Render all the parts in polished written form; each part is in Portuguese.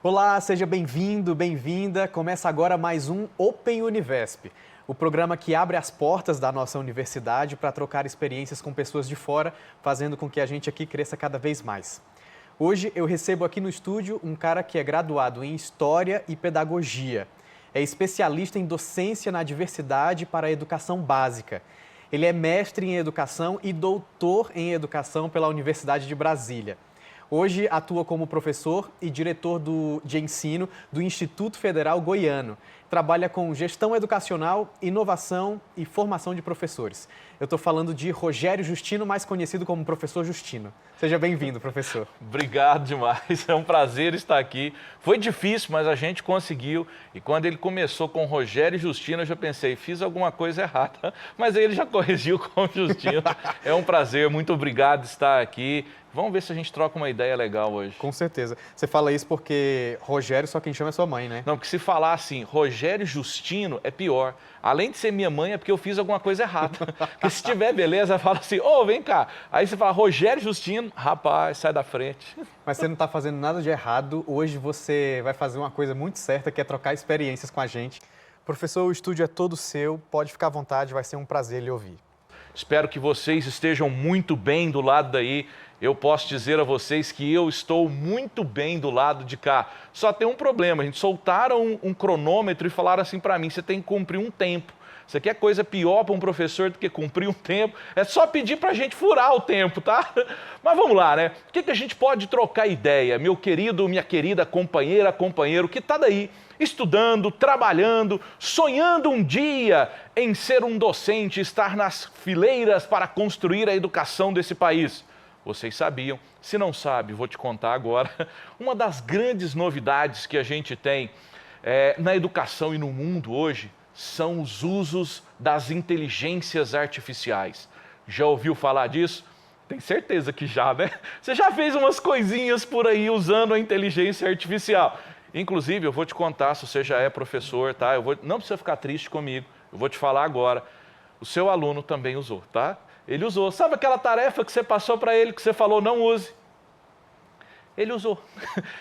Olá, seja bem-vindo, bem-vinda. Começa agora mais um Open Univesp, o programa que abre as portas da nossa universidade para trocar experiências com pessoas de fora, fazendo com que a gente aqui cresça cada vez mais. Hoje eu recebo aqui no estúdio um cara que é graduado em História e Pedagogia. É especialista em docência na diversidade para a educação básica. Ele é mestre em educação e doutor em educação pela Universidade de Brasília. Hoje atua como professor e diretor de ensino do Instituto Federal Goiano. Trabalha com gestão educacional, inovação e formação de professores. Eu estou falando de Rogério Justino, mais conhecido como Professor Justino. Seja bem-vindo, professor. Obrigado demais, é um prazer estar aqui. Foi difícil, mas a gente conseguiu. E quando ele começou com Rogério Justino, eu já pensei, fiz alguma coisa errada. Mas aí ele já corrigiu com Justino. É um prazer, muito obrigado de estar aqui. Vamos ver se a gente troca uma ideia legal hoje. Com certeza. Você fala isso porque Rogério só quem chama é sua mãe, né? Não, porque se falar assim, Rogério Justino, é pior. Além de ser minha mãe, é porque eu fiz alguma coisa errada. Porque se tiver beleza, fala assim, ô, vem cá. Aí você fala, Rogério Justino, rapaz, sai da frente. Mas você não está fazendo nada de errado. Hoje você vai fazer uma coisa muito certa, que é trocar experiências com a gente. Professor, o estúdio é todo seu. Pode ficar à vontade, vai ser um prazer lhe ouvir. Espero que vocês estejam muito bem do lado daí. Eu posso dizer a vocês que eu estou muito bem do lado de cá. Só tem um problema, a gente soltaram um cronômetro e falaram assim para mim, você tem que cumprir um tempo. Isso aqui é coisa pior para um professor do que cumprir um tempo. É só pedir para a gente furar o tempo, tá? Mas vamos lá, né? O que a gente pode trocar ideia? Meu querido, minha querida companheira, companheiro, que está daí estudando, trabalhando, sonhando um dia em ser um docente, estar nas fileiras para construir a educação desse país. Vocês sabiam, se não sabe, vou te contar agora, uma das grandes novidades que a gente tem na educação e no mundo hoje são os usos das inteligências artificiais. Já ouviu falar disso? Tem certeza que já, né? Você já fez umas coisinhas por aí usando a inteligência artificial. Inclusive, eu vou te contar, se você já é professor, tá? Não precisa ficar triste comigo, eu vou te falar agora. O seu aluno também usou, tá? Ele usou. Sabe aquela tarefa que você passou para ele, que você falou não use? Ele usou.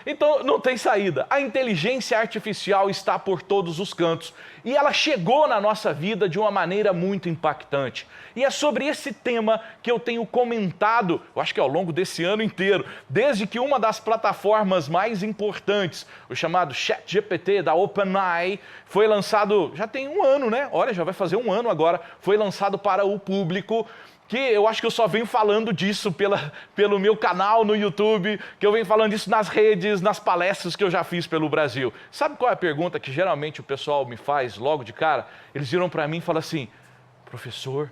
Então, não tem saída. A inteligência artificial está por todos os cantos. E ela chegou na nossa vida de uma maneira muito impactante. E é sobre esse tema que eu tenho comentado, eu acho que ao longo desse ano inteiro, desde que uma das plataformas mais importantes, o chamado ChatGPT da OpenAI, foi lançado, já tem um ano, né? Olha, já vai fazer um ano agora, foi lançado para o público, que eu acho que eu só venho falando disso pelo meu canal no YouTube, que eu venho falando disso nas redes, nas palestras que eu já fiz pelo Brasil. Sabe qual é a pergunta que geralmente o pessoal me faz logo de cara? Eles viram para mim e falam assim, professor,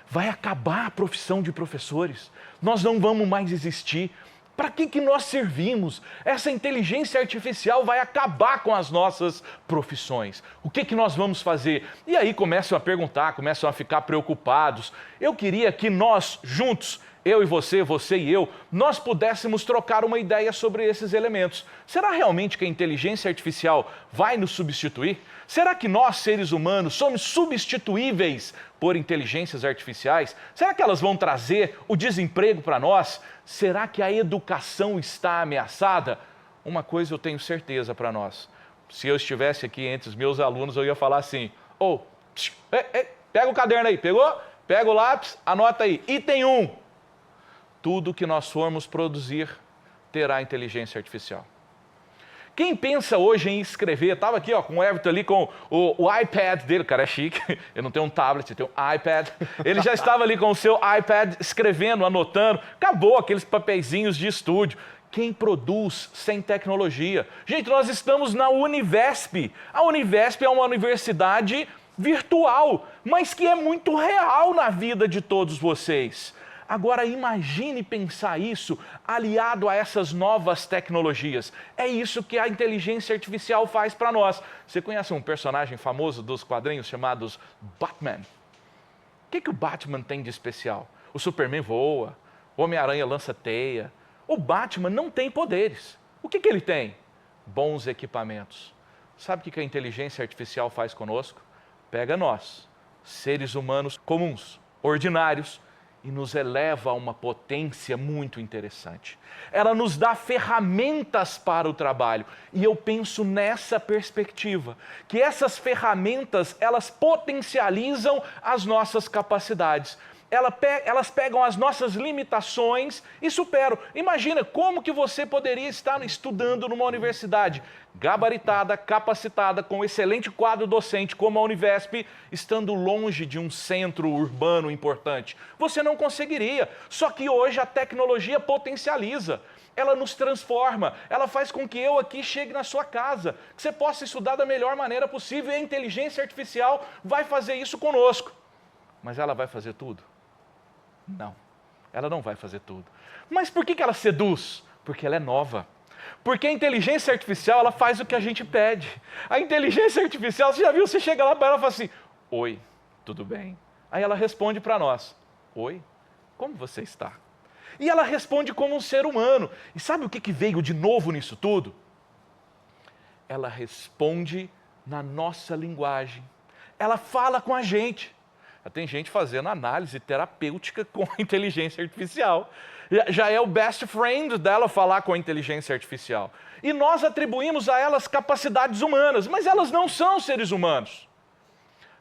vai acabar a profissão de professores, nós não vamos mais existir. Para que nós servimos? Essa inteligência artificial vai acabar com as nossas profissões. O que nós vamos fazer? E aí começam a perguntar, começam a ficar preocupados. Eu queria que nós, juntos, eu e você, você e eu, nós pudéssemos trocar uma ideia sobre esses elementos. Será realmente que a inteligência artificial vai nos substituir? Será que nós, seres humanos, somos substituíveis por inteligências artificiais? Será que elas vão trazer o desemprego para nós? Será que a educação está ameaçada? Uma coisa eu tenho certeza para nós. Se eu estivesse aqui entre os meus alunos, eu ia falar assim, pega o caderno aí, pegou? Pega o lápis, anota aí. Item 1. Tudo que nós formos produzir terá inteligência artificial. Quem pensa hoje em escrever, estava aqui ó, com o Everton ali com o iPad dele, o cara é chique, eu não tenho um tablet, eu tenho um iPad. Ele já estava ali com o seu iPad escrevendo, anotando, acabou aqueles papeizinhos de estúdio. Quem produz sem tecnologia? Gente, nós estamos na Univesp. A Univesp é uma universidade virtual, mas que é muito real na vida de todos vocês. Agora imagine pensar isso aliado a essas novas tecnologias. É isso que a inteligência artificial faz para nós. Você conhece um personagem famoso dos quadrinhos chamados Batman? O que o Batman tem de especial? O Superman voa, o Homem-Aranha lança teia. O Batman não tem poderes. O que ele tem? Bons equipamentos. Sabe o que a inteligência artificial faz conosco? Pega nós, seres humanos comuns, ordinários, e nos eleva a uma potência muito interessante. Ela nos dá ferramentas para o trabalho. E eu penso nessa perspectiva, que essas ferramentas, elas potencializam as nossas capacidades. Elas pegam as nossas limitações e superam. Imagina como que você poderia estar estudando numa universidade gabaritada, capacitada, com um excelente quadro docente como a Univesp, estando longe de um centro urbano importante. Você não conseguiria. Só que hoje a tecnologia potencializa. Ela nos transforma, ela faz com que eu aqui chegue na sua casa, que você possa estudar da melhor maneira possível, e a inteligência artificial vai fazer isso conosco. Mas ela vai fazer tudo? Não, ela não vai fazer tudo. Mas por que ela seduz? Porque ela é nova. Porque a inteligência artificial, ela faz o que a gente pede. A inteligência artificial, você já viu, você chega lá para ela e fala assim, oi, tudo bem? Aí ela responde para nós, oi, como você está? E ela responde como um ser humano. E sabe o que veio de novo nisso tudo? Ela responde na nossa linguagem. Ela fala com a gente. Tem gente fazendo análise terapêutica com a inteligência artificial. Já é o best friend dela falar com a inteligência artificial. E nós atribuímos a elas capacidades humanas, mas elas não são seres humanos.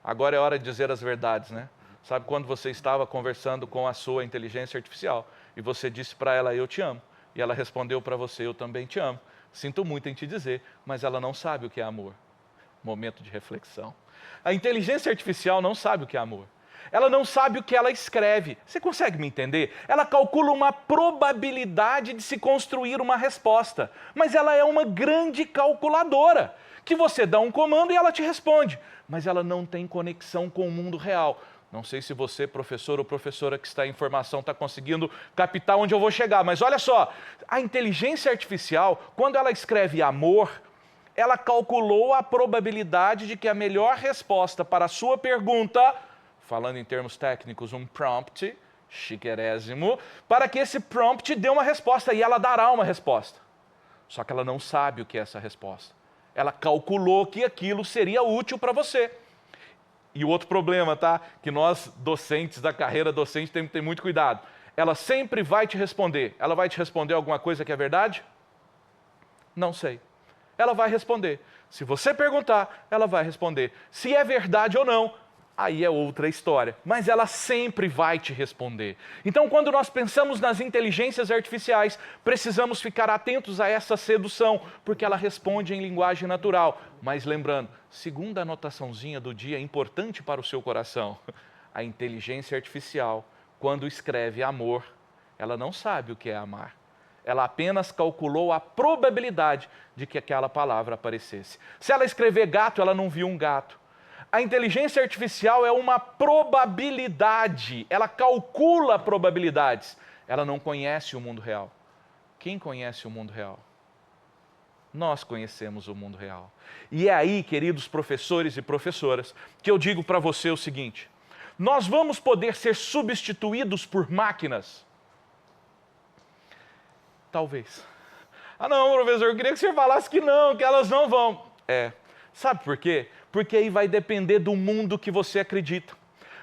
Agora é hora de dizer as verdades, né? Sabe quando você estava conversando com a sua inteligência artificial e você disse para ela, eu te amo. E ela respondeu para você, eu também te amo. Sinto muito em te dizer, mas ela não sabe o que é amor. Momento de reflexão. A inteligência artificial não sabe o que é amor. Ela não sabe o que ela escreve. Você consegue me entender? Ela calcula uma probabilidade de se construir uma resposta. Mas ela é uma grande calculadora, que você dá um comando e ela te responde. Mas ela não tem conexão com o mundo real. Não sei se você, professor ou professora que está em formação, está conseguindo captar onde eu vou chegar. Mas olha só, a inteligência artificial, quando ela escreve amor, ela calculou a probabilidade de que a melhor resposta para a sua pergunta, falando em termos técnicos, um prompt, chiquérrimo, para que esse prompt dê uma resposta, e ela dará uma resposta. Só que ela não sabe o que é essa resposta. Ela calculou que aquilo seria útil para você. E o outro problema, tá? Que nós, docentes da carreira docente, temos que ter muito cuidado. Ela sempre vai te responder. Ela vai te responder alguma coisa que é verdade? Não sei. Ela vai responder. Se você perguntar, ela vai responder. Se é verdade ou não, aí é outra história. Mas ela sempre vai te responder. Então, quando nós pensamos nas inteligências artificiais, precisamos ficar atentos a essa sedução, porque ela responde em linguagem natural. Mas lembrando, segunda anotaçãozinha do dia importante para o seu coração, a inteligência artificial, quando escreve amor, ela não sabe o que é amar. Ela apenas calculou a probabilidade de que aquela palavra aparecesse. Se ela escrever gato, ela não viu um gato. A inteligência artificial é uma probabilidade. Ela calcula probabilidades. Ela não conhece o mundo real. Quem conhece o mundo real? Nós conhecemos o mundo real. E é aí, queridos professores e professoras, que eu digo para você o seguinte: nós vamos poder ser substituídos por máquinas? Talvez. Ah não, professor, eu queria que você falasse que não, que elas não vão. Sabe por quê? Porque aí vai depender do mundo que você acredita.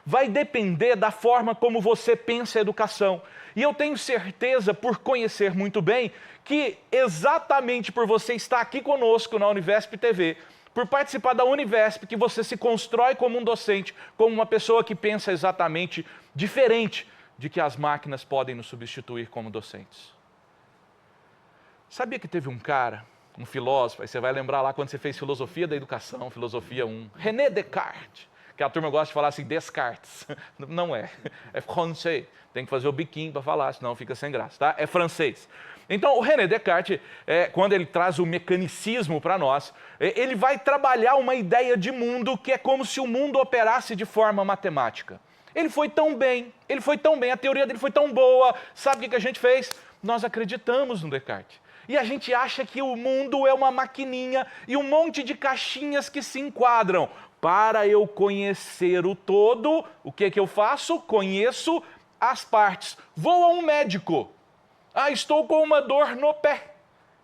Vai depender da forma como você pensa a educação. E eu tenho certeza, por conhecer muito bem, que exatamente por você estar aqui conosco na Univesp TV, por participar da Univesp, que você se constrói como um docente, como uma pessoa que pensa exatamente diferente de que as máquinas podem nos substituir como docentes. Sabia que teve um cara, um filósofo, aí você vai lembrar lá quando você fez Filosofia da Educação, Filosofia 1, René Descartes, que a turma gosta de falar assim, Descartes. Não é francês, tem que fazer o biquinho para falar, senão fica sem graça, tá? É francês. Então, o René Descartes, quando ele traz o mecanicismo para nós, ele vai trabalhar uma ideia de mundo que é como se o mundo operasse de forma matemática. Ele foi tão bem, a teoria dele foi tão boa, sabe o que a gente fez? Nós acreditamos no Descartes. E a gente acha que o mundo é uma maquininha e um monte de caixinhas que se enquadram. Para eu conhecer o todo, o que eu faço? Conheço as partes. Vou a um médico. Estou com uma dor no pé.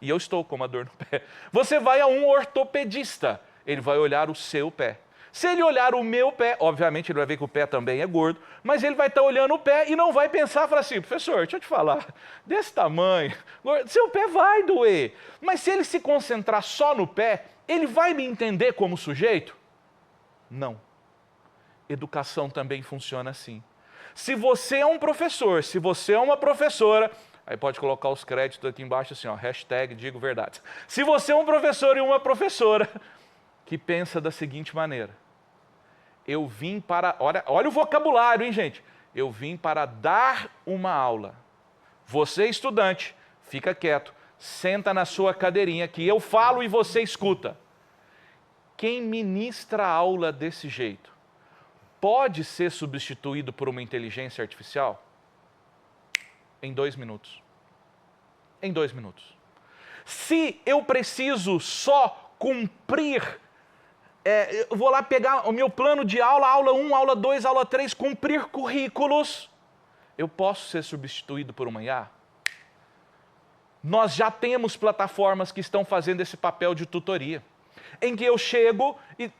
E eu estou com uma dor no pé. Você vai a um ortopedista. Ele vai olhar o seu pé. Se ele olhar o meu pé, obviamente ele vai ver que o pé também é gordo, mas ele vai estar olhando o pé e não vai pensar, falar assim, professor, deixa eu te falar, desse tamanho, seu pé vai doer. Mas se ele se concentrar só no pé, ele vai me entender como sujeito? Não. Educação também funciona assim. Se você é um professor, se você é uma professora, aí pode colocar os créditos aqui embaixo assim, ó, hashtag digo verdade. Se você é um professor e uma professora que pensa da seguinte maneira, eu vim para, olha o vocabulário, hein, gente? Eu vim para dar uma aula. Você, estudante, fica quieto, senta na sua cadeirinha que eu falo e você escuta. Quem ministra a aula desse jeito pode ser substituído por uma inteligência artificial? Em 2 minutos. Em 2 minutos. Se eu preciso só cumprir, eu vou lá pegar o meu plano de aula, aula 1, aula 2, aula 3, cumprir currículos, eu posso ser substituído por uma IA? Nós já temos plataformas que estão fazendo esse papel de tutoria, em que eu chego e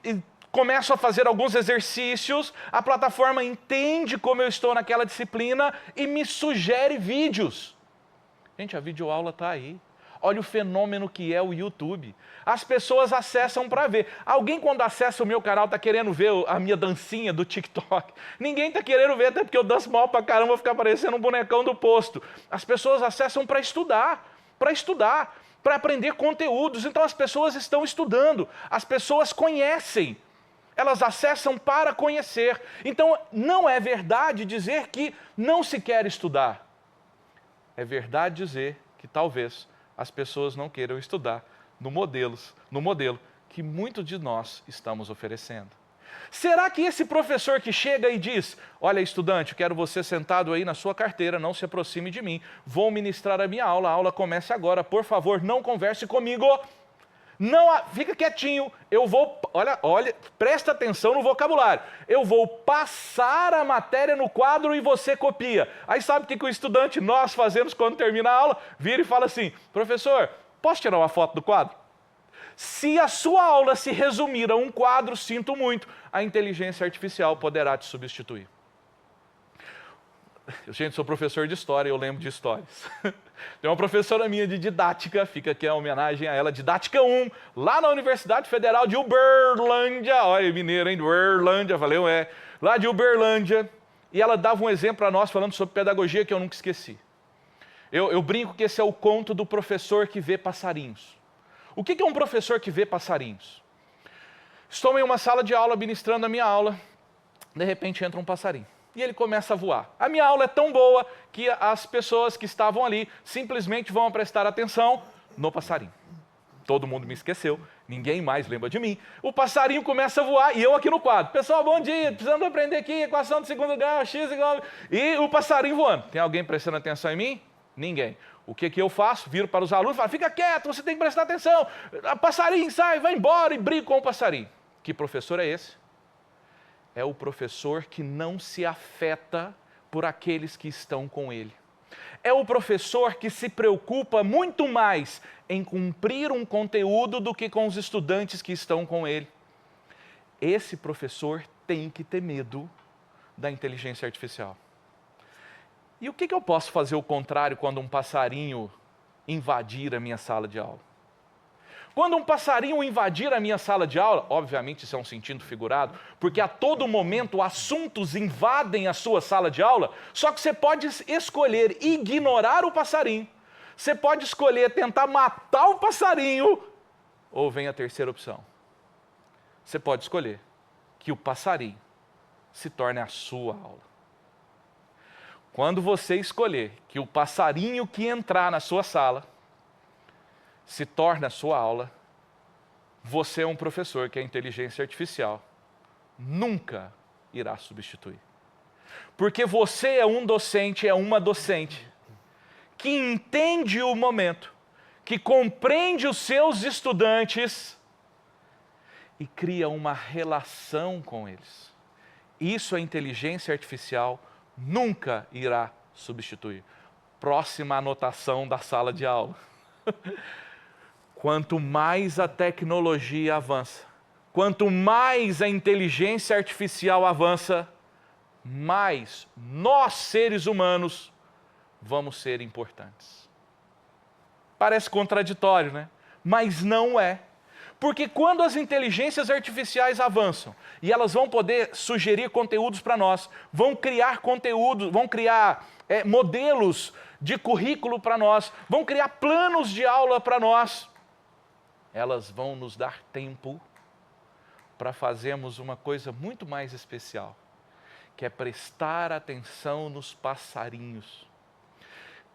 começo a fazer alguns exercícios, a plataforma entende como eu estou naquela disciplina e me sugere vídeos. Gente, a videoaula está aí. Olha o fenômeno que é o YouTube. As pessoas acessam para ver. Alguém quando acessa o meu canal está querendo ver a minha dancinha do TikTok? Ninguém está querendo ver, até porque eu danço mal para caramba, vou ficar parecendo um bonecão do posto. As pessoas acessam para estudar, para aprender conteúdos. Então as pessoas estão estudando, as pessoas conhecem. Elas acessam para conhecer. Então não é verdade dizer que não se quer estudar. É verdade dizer que talvez as pessoas não queiram estudar no modelo que muitos de nós estamos oferecendo. Será que esse professor que chega e diz, olha estudante, eu quero você sentado aí na sua carteira, não se aproxime de mim, vou ministrar a minha aula, a aula começa agora, por favor, não converse comigo, não, fica quietinho, eu vou, olha, presta atenção no vocabulário, eu vou passar a matéria no quadro e você copia. Aí sabe o que o estudante, nós fazemos quando termina a aula? Vira e fala assim, professor, posso tirar uma foto do quadro? Se a sua aula se resumir a um quadro, sinto muito, a inteligência artificial poderá te substituir. Gente, sou professor de história, eu lembro de histórias. Tem uma professora minha de didática, fica aqui a homenagem a ela, Didática 1, lá na Universidade Federal de Uberlândia, olha, mineiro, hein, Uberlândia, valeu, lá de Uberlândia, e ela dava um exemplo para nós falando sobre pedagogia que eu nunca esqueci. Eu brinco que esse é o conto do professor que vê passarinhos. O que é um professor que vê passarinhos? Estou em uma sala de aula, ministrando a minha aula, de repente entra um passarinho. E ele começa a voar. A minha aula é tão boa que as pessoas que estavam ali simplesmente vão prestar atenção no passarinho. Todo mundo me esqueceu, ninguém mais lembra de mim. O passarinho começa a voar e eu aqui no quadro. Pessoal, bom dia, precisamos aprender aqui, equação de segundo grau, x igual... E o passarinho voando. Tem alguém prestando atenção em mim? Ninguém. O que eu faço? Viro para os alunos e falo, fica quieto, você tem que prestar atenção. Passarinho, sai, vai embora e briga com o passarinho. Que professor é esse? É o professor que não se afeta por aqueles que estão com ele. É o professor que se preocupa muito mais em cumprir um conteúdo do que com os estudantes que estão com ele. Esse professor tem que ter medo da inteligência artificial. E o que eu posso fazer o contrário quando um passarinho invadir a minha sala de aula? Quando um passarinho invadir a minha sala de aula, obviamente isso é um sentido figurado, porque a todo momento assuntos invadem a sua sala de aula, só que você pode escolher ignorar o passarinho, você pode escolher tentar matar o passarinho, ou vem a terceira opção. Você pode escolher que o passarinho se torne a sua aula. Quando você escolher que o passarinho que entrar na sua sala se torna a sua aula, você é um professor que a inteligência artificial nunca irá substituir. Porque você é um docente, é uma docente, que entende o momento, que compreende os seus estudantes e cria uma relação com eles. Isso a inteligência artificial nunca irá substituir. Próxima anotação da sala de aula. Quanto mais a tecnologia avança, quanto mais a inteligência artificial avança, mais nós, seres humanos, vamos ser importantes. Parece contraditório, né? Mas não é. Porque quando as inteligências artificiais avançam e elas vão poder sugerir conteúdos para nós, vão criar conteúdo, vão criar modelos de currículo para nós, vão criar planos de aula para nós, elas vão nos dar tempo para fazermos uma coisa muito mais especial, que é prestar atenção nos passarinhos.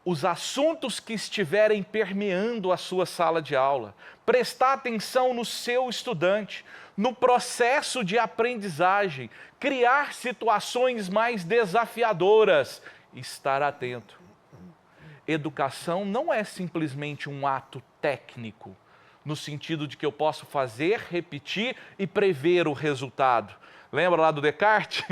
Os assuntos que estiverem permeando a sua sala de aula, prestar atenção no seu estudante, no processo de aprendizagem, criar situações mais desafiadoras, estar atento. Educação não é simplesmente um ato técnico, no sentido de que eu posso fazer, repetir e prever o resultado. Lembra lá do Descartes?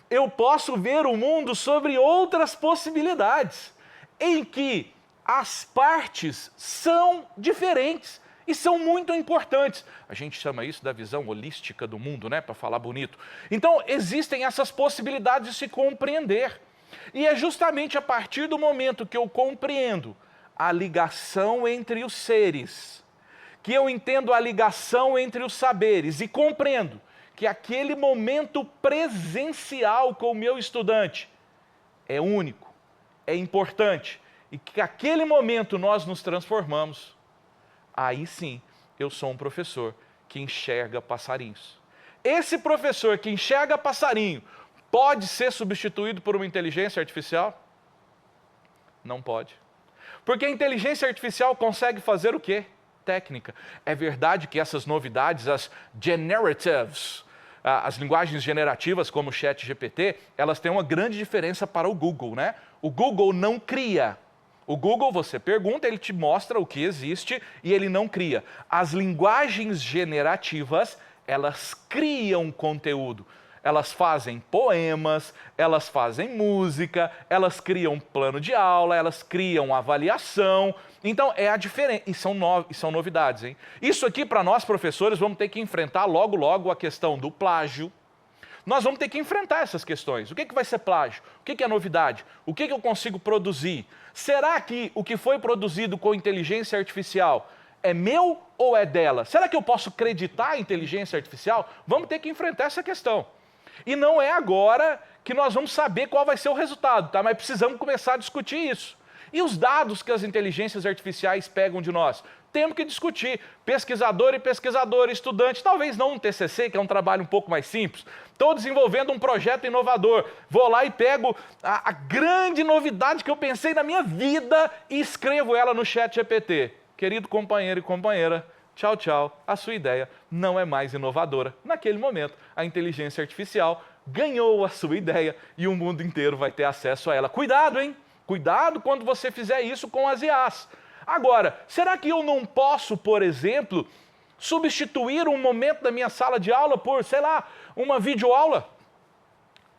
Eu posso ver o mundo sobre outras possibilidades, em que as partes são diferentes e são muito importantes. A gente chama isso da visão holística do mundo, né? Para falar bonito. Então, existem essas possibilidades de se compreender. E é justamente a partir do momento que eu compreendo a ligação entre os seres, que eu entendo a ligação entre os saberes e compreendo que aquele momento presencial com o meu estudante é único, é importante, e que aquele momento nós nos transformamos, aí sim eu sou um professor que enxerga passarinhos. Esse professor que enxerga passarinho pode ser substituído por uma inteligência artificial? Não pode. Porque a inteligência artificial consegue fazer o quê? Técnica. É verdade que essas novidades, as generatives, as linguagens generativas como o ChatGPT, elas têm uma grande diferença para o Google, né? O Google não cria. O Google, você pergunta, ele te mostra o que existe e ele não cria. As linguagens generativas, elas criam conteúdo. Elas fazem poemas, elas fazem música, elas criam plano de aula, elas criam avaliação. Então, é a diferença. E são novidades, hein? Isso aqui, para nós, professores, vamos ter que enfrentar logo a questão do plágio. Nós vamos ter que enfrentar essas questões. O que vai ser plágio? O que é novidade? O que eu consigo produzir? Será que o que foi produzido com inteligência artificial é meu ou é dela? Será que eu posso acreditar a inteligência artificial? Vamos ter que enfrentar essa questão. E não é agora que nós vamos saber qual vai ser o resultado, tá? Mas precisamos começar a discutir isso. E os dados que as inteligências artificiais pegam de nós? Temos que discutir. Pesquisador e pesquisadora, estudante, talvez não um TCC, que é um trabalho um pouco mais simples. Estou desenvolvendo um projeto inovador. Vou lá e pego a grande novidade que eu pensei na minha vida e escrevo ela no ChatGPT. Querido companheiro e companheira, tchau, tchau, a sua ideia não é mais inovadora. Naquele momento, a inteligência artificial ganhou a sua ideia e o mundo inteiro vai ter acesso a ela. Cuidado, hein? Cuidado quando você fizer isso com as IAs. Agora, será que eu não posso, por exemplo, substituir um momento da minha sala de aula por, sei lá, uma videoaula?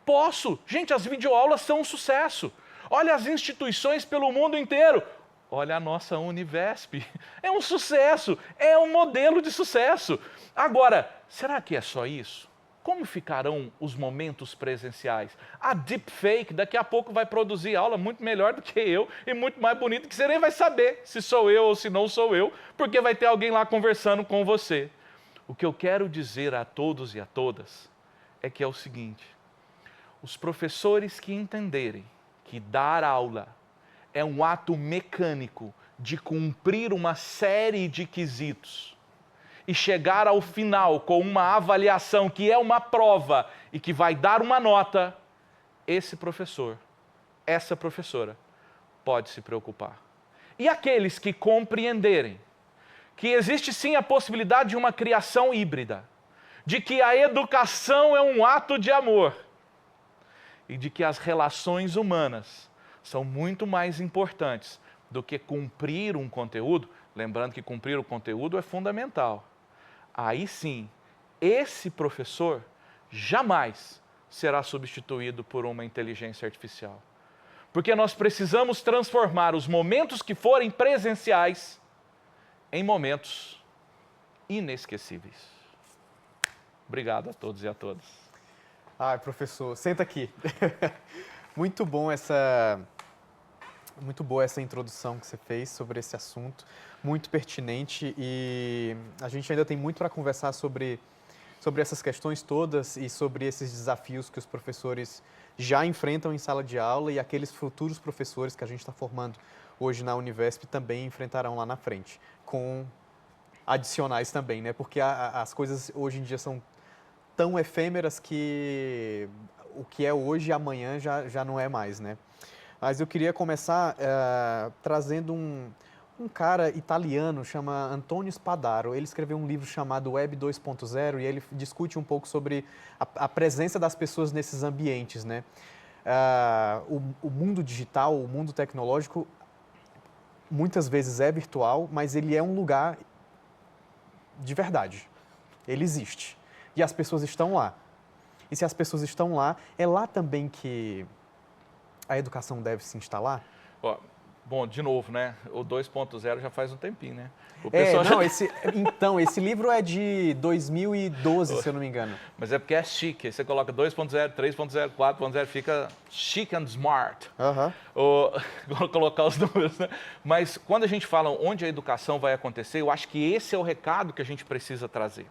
Posso. Gente, as videoaulas são um sucesso. Olha as instituições pelo mundo inteiro. Olha a nossa Univesp. É um sucesso, é um modelo de sucesso. Agora, será que é só isso? Como ficarão os momentos presenciais? A deepfake daqui a pouco vai produzir aula muito melhor do que eu e muito mais bonita, que você nem vai saber se sou eu ou se não sou eu, porque vai ter alguém lá conversando com você. O que eu quero dizer a todos e a todas é que é o seguinte: os professores que entenderem que dar aula é um ato mecânico de cumprir uma série de quesitos e chegar ao final com uma avaliação que é uma prova e que vai dar uma nota, esse professor, essa professora, pode se preocupar. E aqueles que compreenderem que existe sim a possibilidade de uma criação híbrida, de que a educação é um ato de amor e de que as relações humanas são muito mais importantes do que cumprir um conteúdo, lembrando que cumprir o conteúdo é fundamental. Aí sim, esse professor jamais será substituído por uma inteligência artificial. Porque nós precisamos transformar os momentos que forem presenciais em momentos inesquecíveis. Obrigado a todos e a todas. Ai, professor, senta aqui. Muito boa essa introdução que você fez sobre esse assunto, muito pertinente, e a gente ainda tem muito para conversar sobre essas questões todas e sobre esses desafios que os professores já enfrentam em sala de aula e aqueles futuros professores que a gente está formando hoje na Univesp também enfrentarão lá na frente, com adicionais também, né? Porque as coisas hoje em dia são tão efêmeras que o que é hoje, amanhã já não é mais, né? Mas eu queria começar trazendo um cara italiano, chama Antonio Spadaro. Ele escreveu um livro chamado Web 2.0 e ele discute um pouco sobre a presença das pessoas nesses ambientes, né? O mundo digital, o mundo tecnológico, muitas vezes é virtual, mas ele é um lugar de verdade. Ele existe. E as pessoas estão lá. E se as pessoas estão lá, é lá também que a educação deve se instalar? Bom, de novo, né? O 2.0 já faz um tempinho, né? Esse livro é de 2012, se eu não me engano. Mas é porque é chique. Você coloca 2.0, 3.0, 4.0, fica chic and smart. Vou colocar os números, né? Mas quando a gente fala onde a educação vai acontecer, eu acho que esse é o recado que a gente precisa trazer.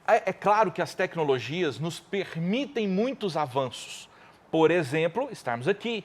É claro que as tecnologias nos permitem muitos avanços. Por exemplo, estarmos aqui.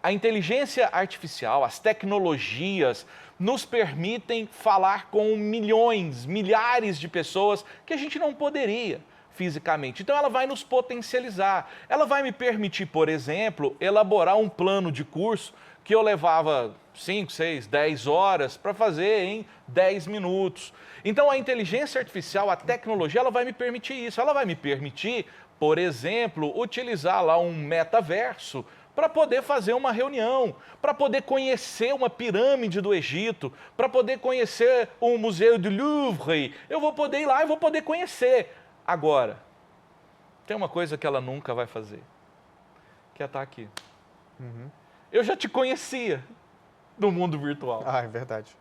A inteligência artificial, as tecnologias nos permitem falar com milhões, milhares de pessoas que a gente não poderia fisicamente. Então ela vai nos potencializar. Ela vai me permitir, por exemplo, elaborar um plano de curso que eu levava 5, 6, 10 horas para fazer em 10 minutos. Então a inteligência artificial, a tecnologia, ela vai me permitir isso. Ela vai me permitir, por exemplo, utilizar lá um metaverso para poder fazer uma reunião, para poder conhecer uma pirâmide do Egito, para poder conhecer o Museu do Louvre. Eu vou poder ir lá e vou poder conhecer. Agora, tem uma coisa que ela nunca vai fazer, que é estar aqui. Eu já te conhecia no mundo virtual. É verdade.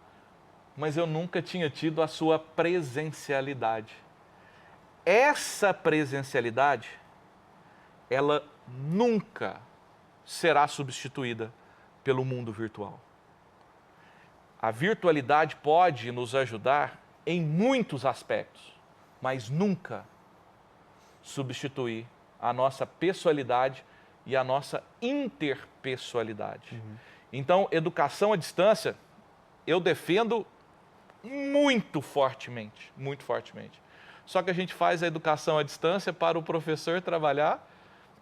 Mas eu nunca tinha tido a sua presencialidade. Essa presencialidade, ela nunca será substituída pelo mundo virtual. A virtualidade pode nos ajudar em muitos aspectos, mas nunca substituir a nossa pessoalidade e a nossa interpessoalidade. Então, educação à distância, eu defendo muito fortemente, muito fortemente. Só que a gente faz a educação à distância para o professor trabalhar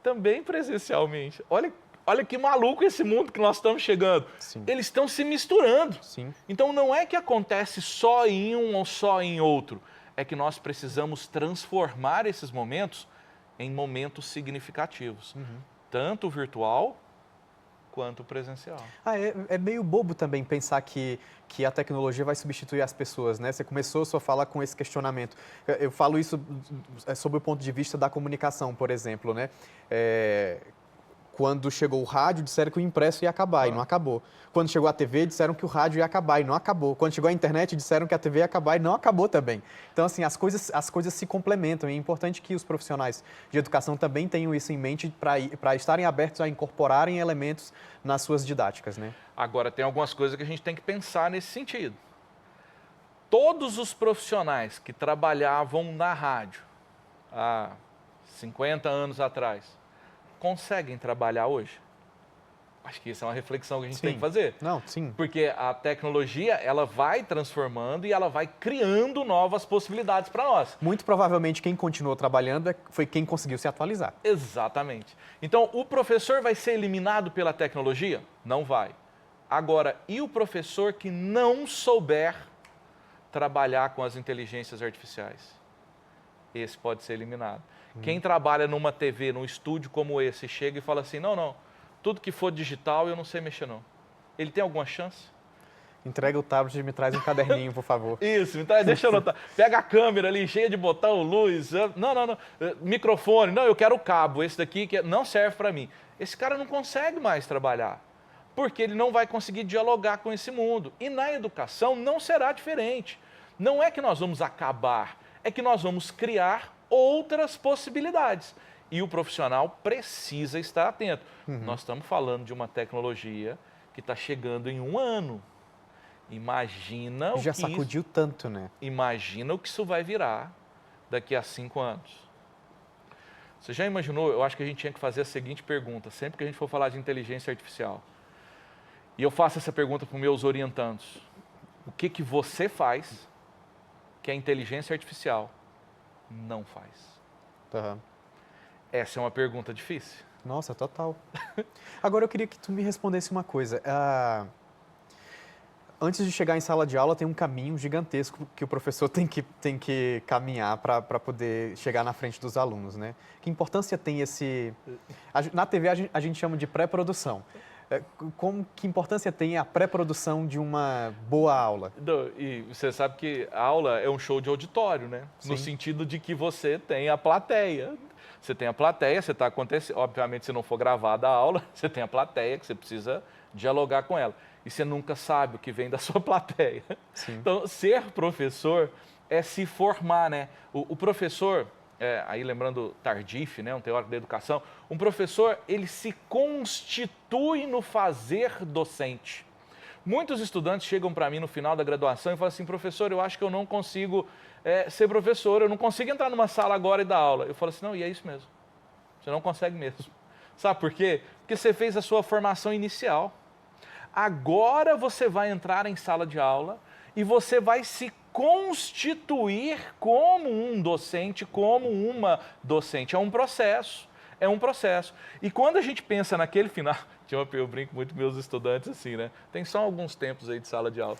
também presencialmente. Olha que maluco esse mundo que nós estamos chegando. Sim. Eles estão se misturando. Sim. Então não é que acontece só em um ou só em outro. É que nós precisamos transformar esses momentos em momentos significativos. Tanto virtual quanto presencial. É meio bobo também pensar que a tecnologia vai substituir as pessoas, né? Você começou a sua fala com esse questionamento. Eu falo isso sob o ponto de vista da comunicação, por exemplo, né? Quando chegou o rádio, disseram que o impresso ia acabar e não acabou. Quando chegou a TV, disseram que o rádio ia acabar e não acabou. Quando chegou a internet, disseram que a TV ia acabar e não acabou também. Então, assim, as coisas se complementam e é importante que os profissionais de educação também tenham isso em mente para estarem abertos a incorporarem elementos nas suas didáticas, né? Agora, tem algumas coisas que a gente tem que pensar nesse sentido. Todos os profissionais que trabalhavam na rádio há 50 anos atrás, conseguem trabalhar hoje? Acho que isso é uma reflexão que a gente tem que fazer. Não, sim. Porque a tecnologia, ela vai transformando e ela vai criando novas possibilidades para nós. Muito provavelmente quem continuou trabalhando foi quem conseguiu se atualizar. Exatamente. Então, o professor vai ser eliminado pela tecnologia? Não vai. Agora, e o professor que não souber trabalhar com as inteligências artificiais? Esse pode ser eliminado. Quem trabalha numa TV, num estúdio como esse, chega e fala assim, não, tudo que for digital eu não sei mexer não. Ele tem alguma chance? Entrega o tablet e me traz um caderninho, por favor. Isso, me traz, deixa eu anotar. Pega a câmera ali, cheia de botão, luz, não, microfone, não, eu quero o cabo, esse daqui que não serve para mim. Esse cara não consegue mais trabalhar, porque ele não vai conseguir dialogar com esse mundo. E na educação não será diferente. Não é que nós vamos acabar, é que nós vamos criar outras possibilidades. E o profissional precisa estar atento. Nós estamos falando de uma tecnologia que está chegando em 1 ano. Imagina Já sacudiu tanto, né? Imagina o que isso vai virar daqui a 5 anos. Você já imaginou? Eu acho que a gente tinha que fazer a seguinte pergunta, sempre que a gente for falar de inteligência artificial. E eu faço essa pergunta para os meus orientandos. O que você faz que a inteligência artificial não faz? Uhum. Essa é uma pergunta difícil. Nossa, total. Agora eu queria que tu me respondesse uma coisa. Antes de chegar em sala de aula, tem um caminho gigantesco que o professor tem que caminhar para poder chegar na frente dos alunos, né? Que importância tem esse... Na TV a gente chama de pré-produção. Que importância tem a pré-produção de uma boa aula? E você sabe que a aula é um show de auditório, né? Sim. No sentido de que você tem a plateia. Você tem a plateia, você está acontecendo... Obviamente, se não for gravada a aula, você tem a plateia que você precisa dialogar com ela. E você nunca sabe o que vem da sua plateia. Sim. Então, ser professor é se formar, né? O professor, aí lembrando Tardif, né, um teórico da educação, um professor, ele se constitui no fazer docente. Muitos estudantes chegam para mim no final da graduação e falam assim, professor, eu acho que eu não consigo ser professor, eu não consigo entrar numa sala agora e dar aula. Eu falo assim, não, e é isso mesmo. Você não consegue mesmo. Sabe por quê? Porque você fez a sua formação inicial. Agora você vai entrar em sala de aula e você vai se constituir como um docente, como uma docente. É um processo, é um processo. E quando a gente pensa naquele final... Eu brinco muito com meus estudantes assim, né? Tem só alguns tempos aí de sala de aula.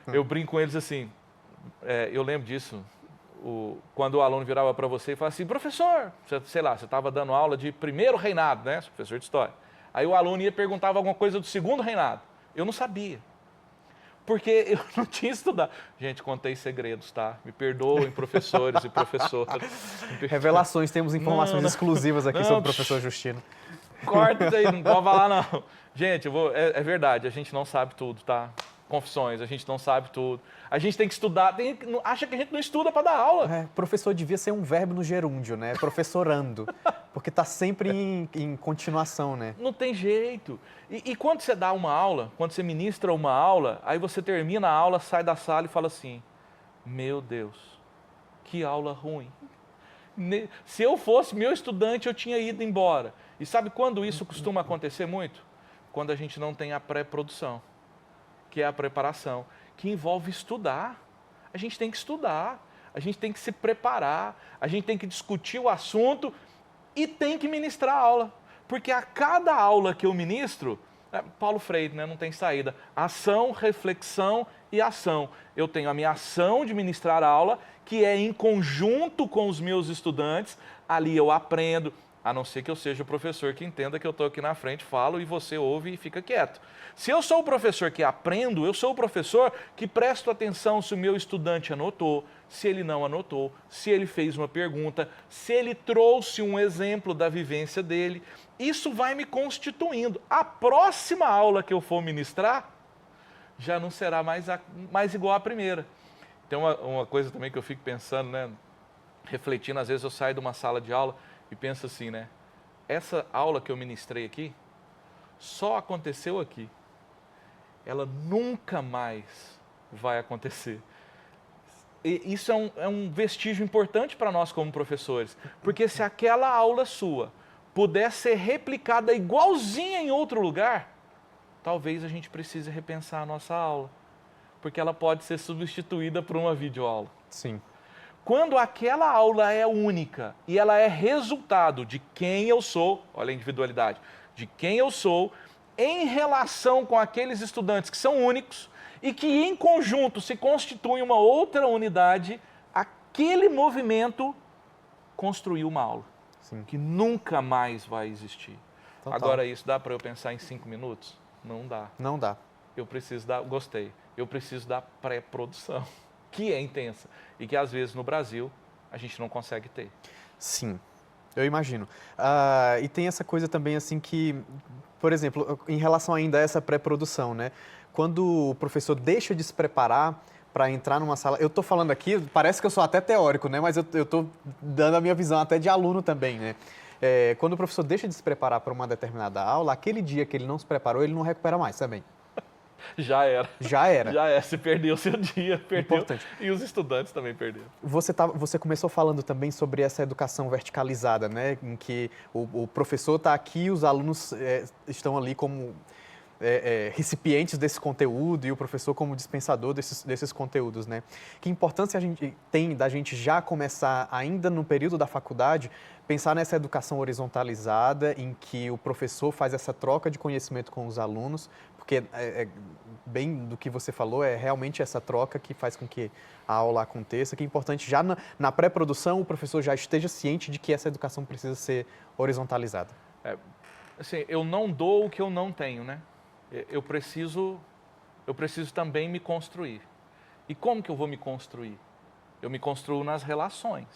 Eu brinco com eles assim, eu lembro disso, quando o aluno virava para você e falava assim, professor, sei lá, você estava dando aula de primeiro reinado, né? Professor de história. Aí o aluno ia perguntava alguma coisa do segundo reinado. Eu não sabia, porque eu não tinha estudado. Gente, contei segredos, tá? Me perdoem, professores e professoras. Revelações, temos informações exclusivas aqui sobre o professor Justino. Corta isso aí, não pode falar não. Gente, é verdade, a gente não sabe tudo, tá? Confissões, a gente não sabe tudo. A gente tem que estudar, acha que a gente não estuda para dar aula. Professor devia ser um verbo no gerúndio, né? Professorando, porque está sempre em continuação, né? Não tem jeito. E quando você dá uma aula, quando você ministra uma aula, aí você termina a aula, sai da sala e fala assim, meu Deus, que aula ruim. Se eu fosse meu estudante, eu tinha ido embora. E sabe quando isso costuma acontecer muito? Quando a gente não tem a pré-produção, que é a preparação, que envolve estudar. A gente tem que estudar, a gente tem que se preparar, a gente tem que discutir o assunto e tem que ministrar a aula. Porque a cada aula que eu ministro, Paulo Freire, né, não tem saída. Ação, reflexão e ação. Eu tenho a minha ação de ministrar a aula, que é em conjunto com os meus estudantes. Ali eu aprendo, a não ser que eu seja o professor que entenda que eu estou aqui na frente, falo e você ouve e fica quieto. Se eu sou o professor que aprendo, eu sou o professor que presto atenção se o meu estudante anotou, se ele não anotou, se ele fez uma pergunta, se ele trouxe um exemplo da vivência dele. Isso vai me constituindo. A próxima aula que eu for ministrar já não será mais igual à primeira. Tem uma coisa também que eu fico pensando, né? Refletindo, às vezes eu saio de uma sala de aula e penso assim, né? Essa aula que eu ministrei aqui, só aconteceu aqui. Ela nunca mais vai acontecer. E isso é um vestígio importante para nós como professores. Porque se aquela aula sua puder ser replicada igualzinha em outro lugar, talvez a gente precise repensar a nossa aula. Porque ela pode ser substituída por uma videoaula. Sim. Quando aquela aula é única e ela é resultado de quem eu sou, olha a individualidade, de quem eu sou, em relação com aqueles estudantes que são únicos e que em conjunto se constituem uma outra unidade, aquele movimento construiu uma aula. Sim. Que nunca mais vai existir. Total. Agora isso dá para eu pensar em 5 minutos? Não dá. Não dá. Eu preciso eu preciso da pré-produção, que é intensa e que às vezes no Brasil a gente não consegue ter. Sim, eu imagino. E tem essa coisa também assim que, por exemplo, em relação ainda a essa pré-produção, né? Quando o professor deixa de se preparar para entrar numa sala. Eu estou falando aqui, parece que eu sou até teórico, né? Mas eu estou dando a minha visão até de aluno também, né? Quando o professor deixa de se preparar para uma determinada aula, aquele dia que ele não se preparou, ele não recupera mais também. Já era. Já era. Já é, você perdeu o seu dia, perdeu. Importante. E os estudantes também perderam. Você começou falando também sobre essa educação verticalizada, né? Em que o professor está aqui e os alunos estão ali como recipientes desse conteúdo e o professor como dispensador desses conteúdos, né? Que importância a gente tem da gente já começar, ainda no período da faculdade, pensar nessa educação horizontalizada em que o professor faz essa troca de conhecimento com os alunos, porque bem do que você falou, é realmente essa troca que faz com que a aula aconteça, que é importante já na pré-produção o professor já esteja ciente de que essa educação precisa ser horizontalizada. Assim, eu não dou o que eu não tenho, né? Eu preciso também me construir. E como que eu vou me construir? Eu me construo nas relações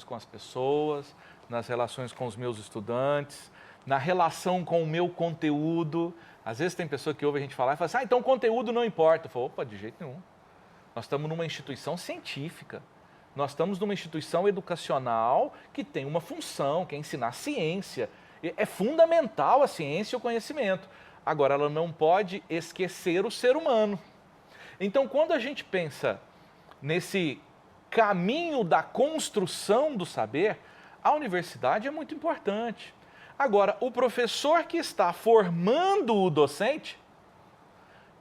com as pessoas, nas relações com os meus estudantes, na relação com o meu conteúdo. Às vezes tem pessoa que ouve a gente falar e fala assim, então o conteúdo não importa. Eu falo, opa, de jeito nenhum. Nós estamos numa instituição científica, nós estamos numa instituição educacional que tem uma função, que é ensinar ciência. É fundamental a ciência e o conhecimento. Agora, ela não pode esquecer o ser humano. Então, quando a gente pensa nesse caminho da construção do saber, a universidade é muito importante. Agora, o professor que está formando o docente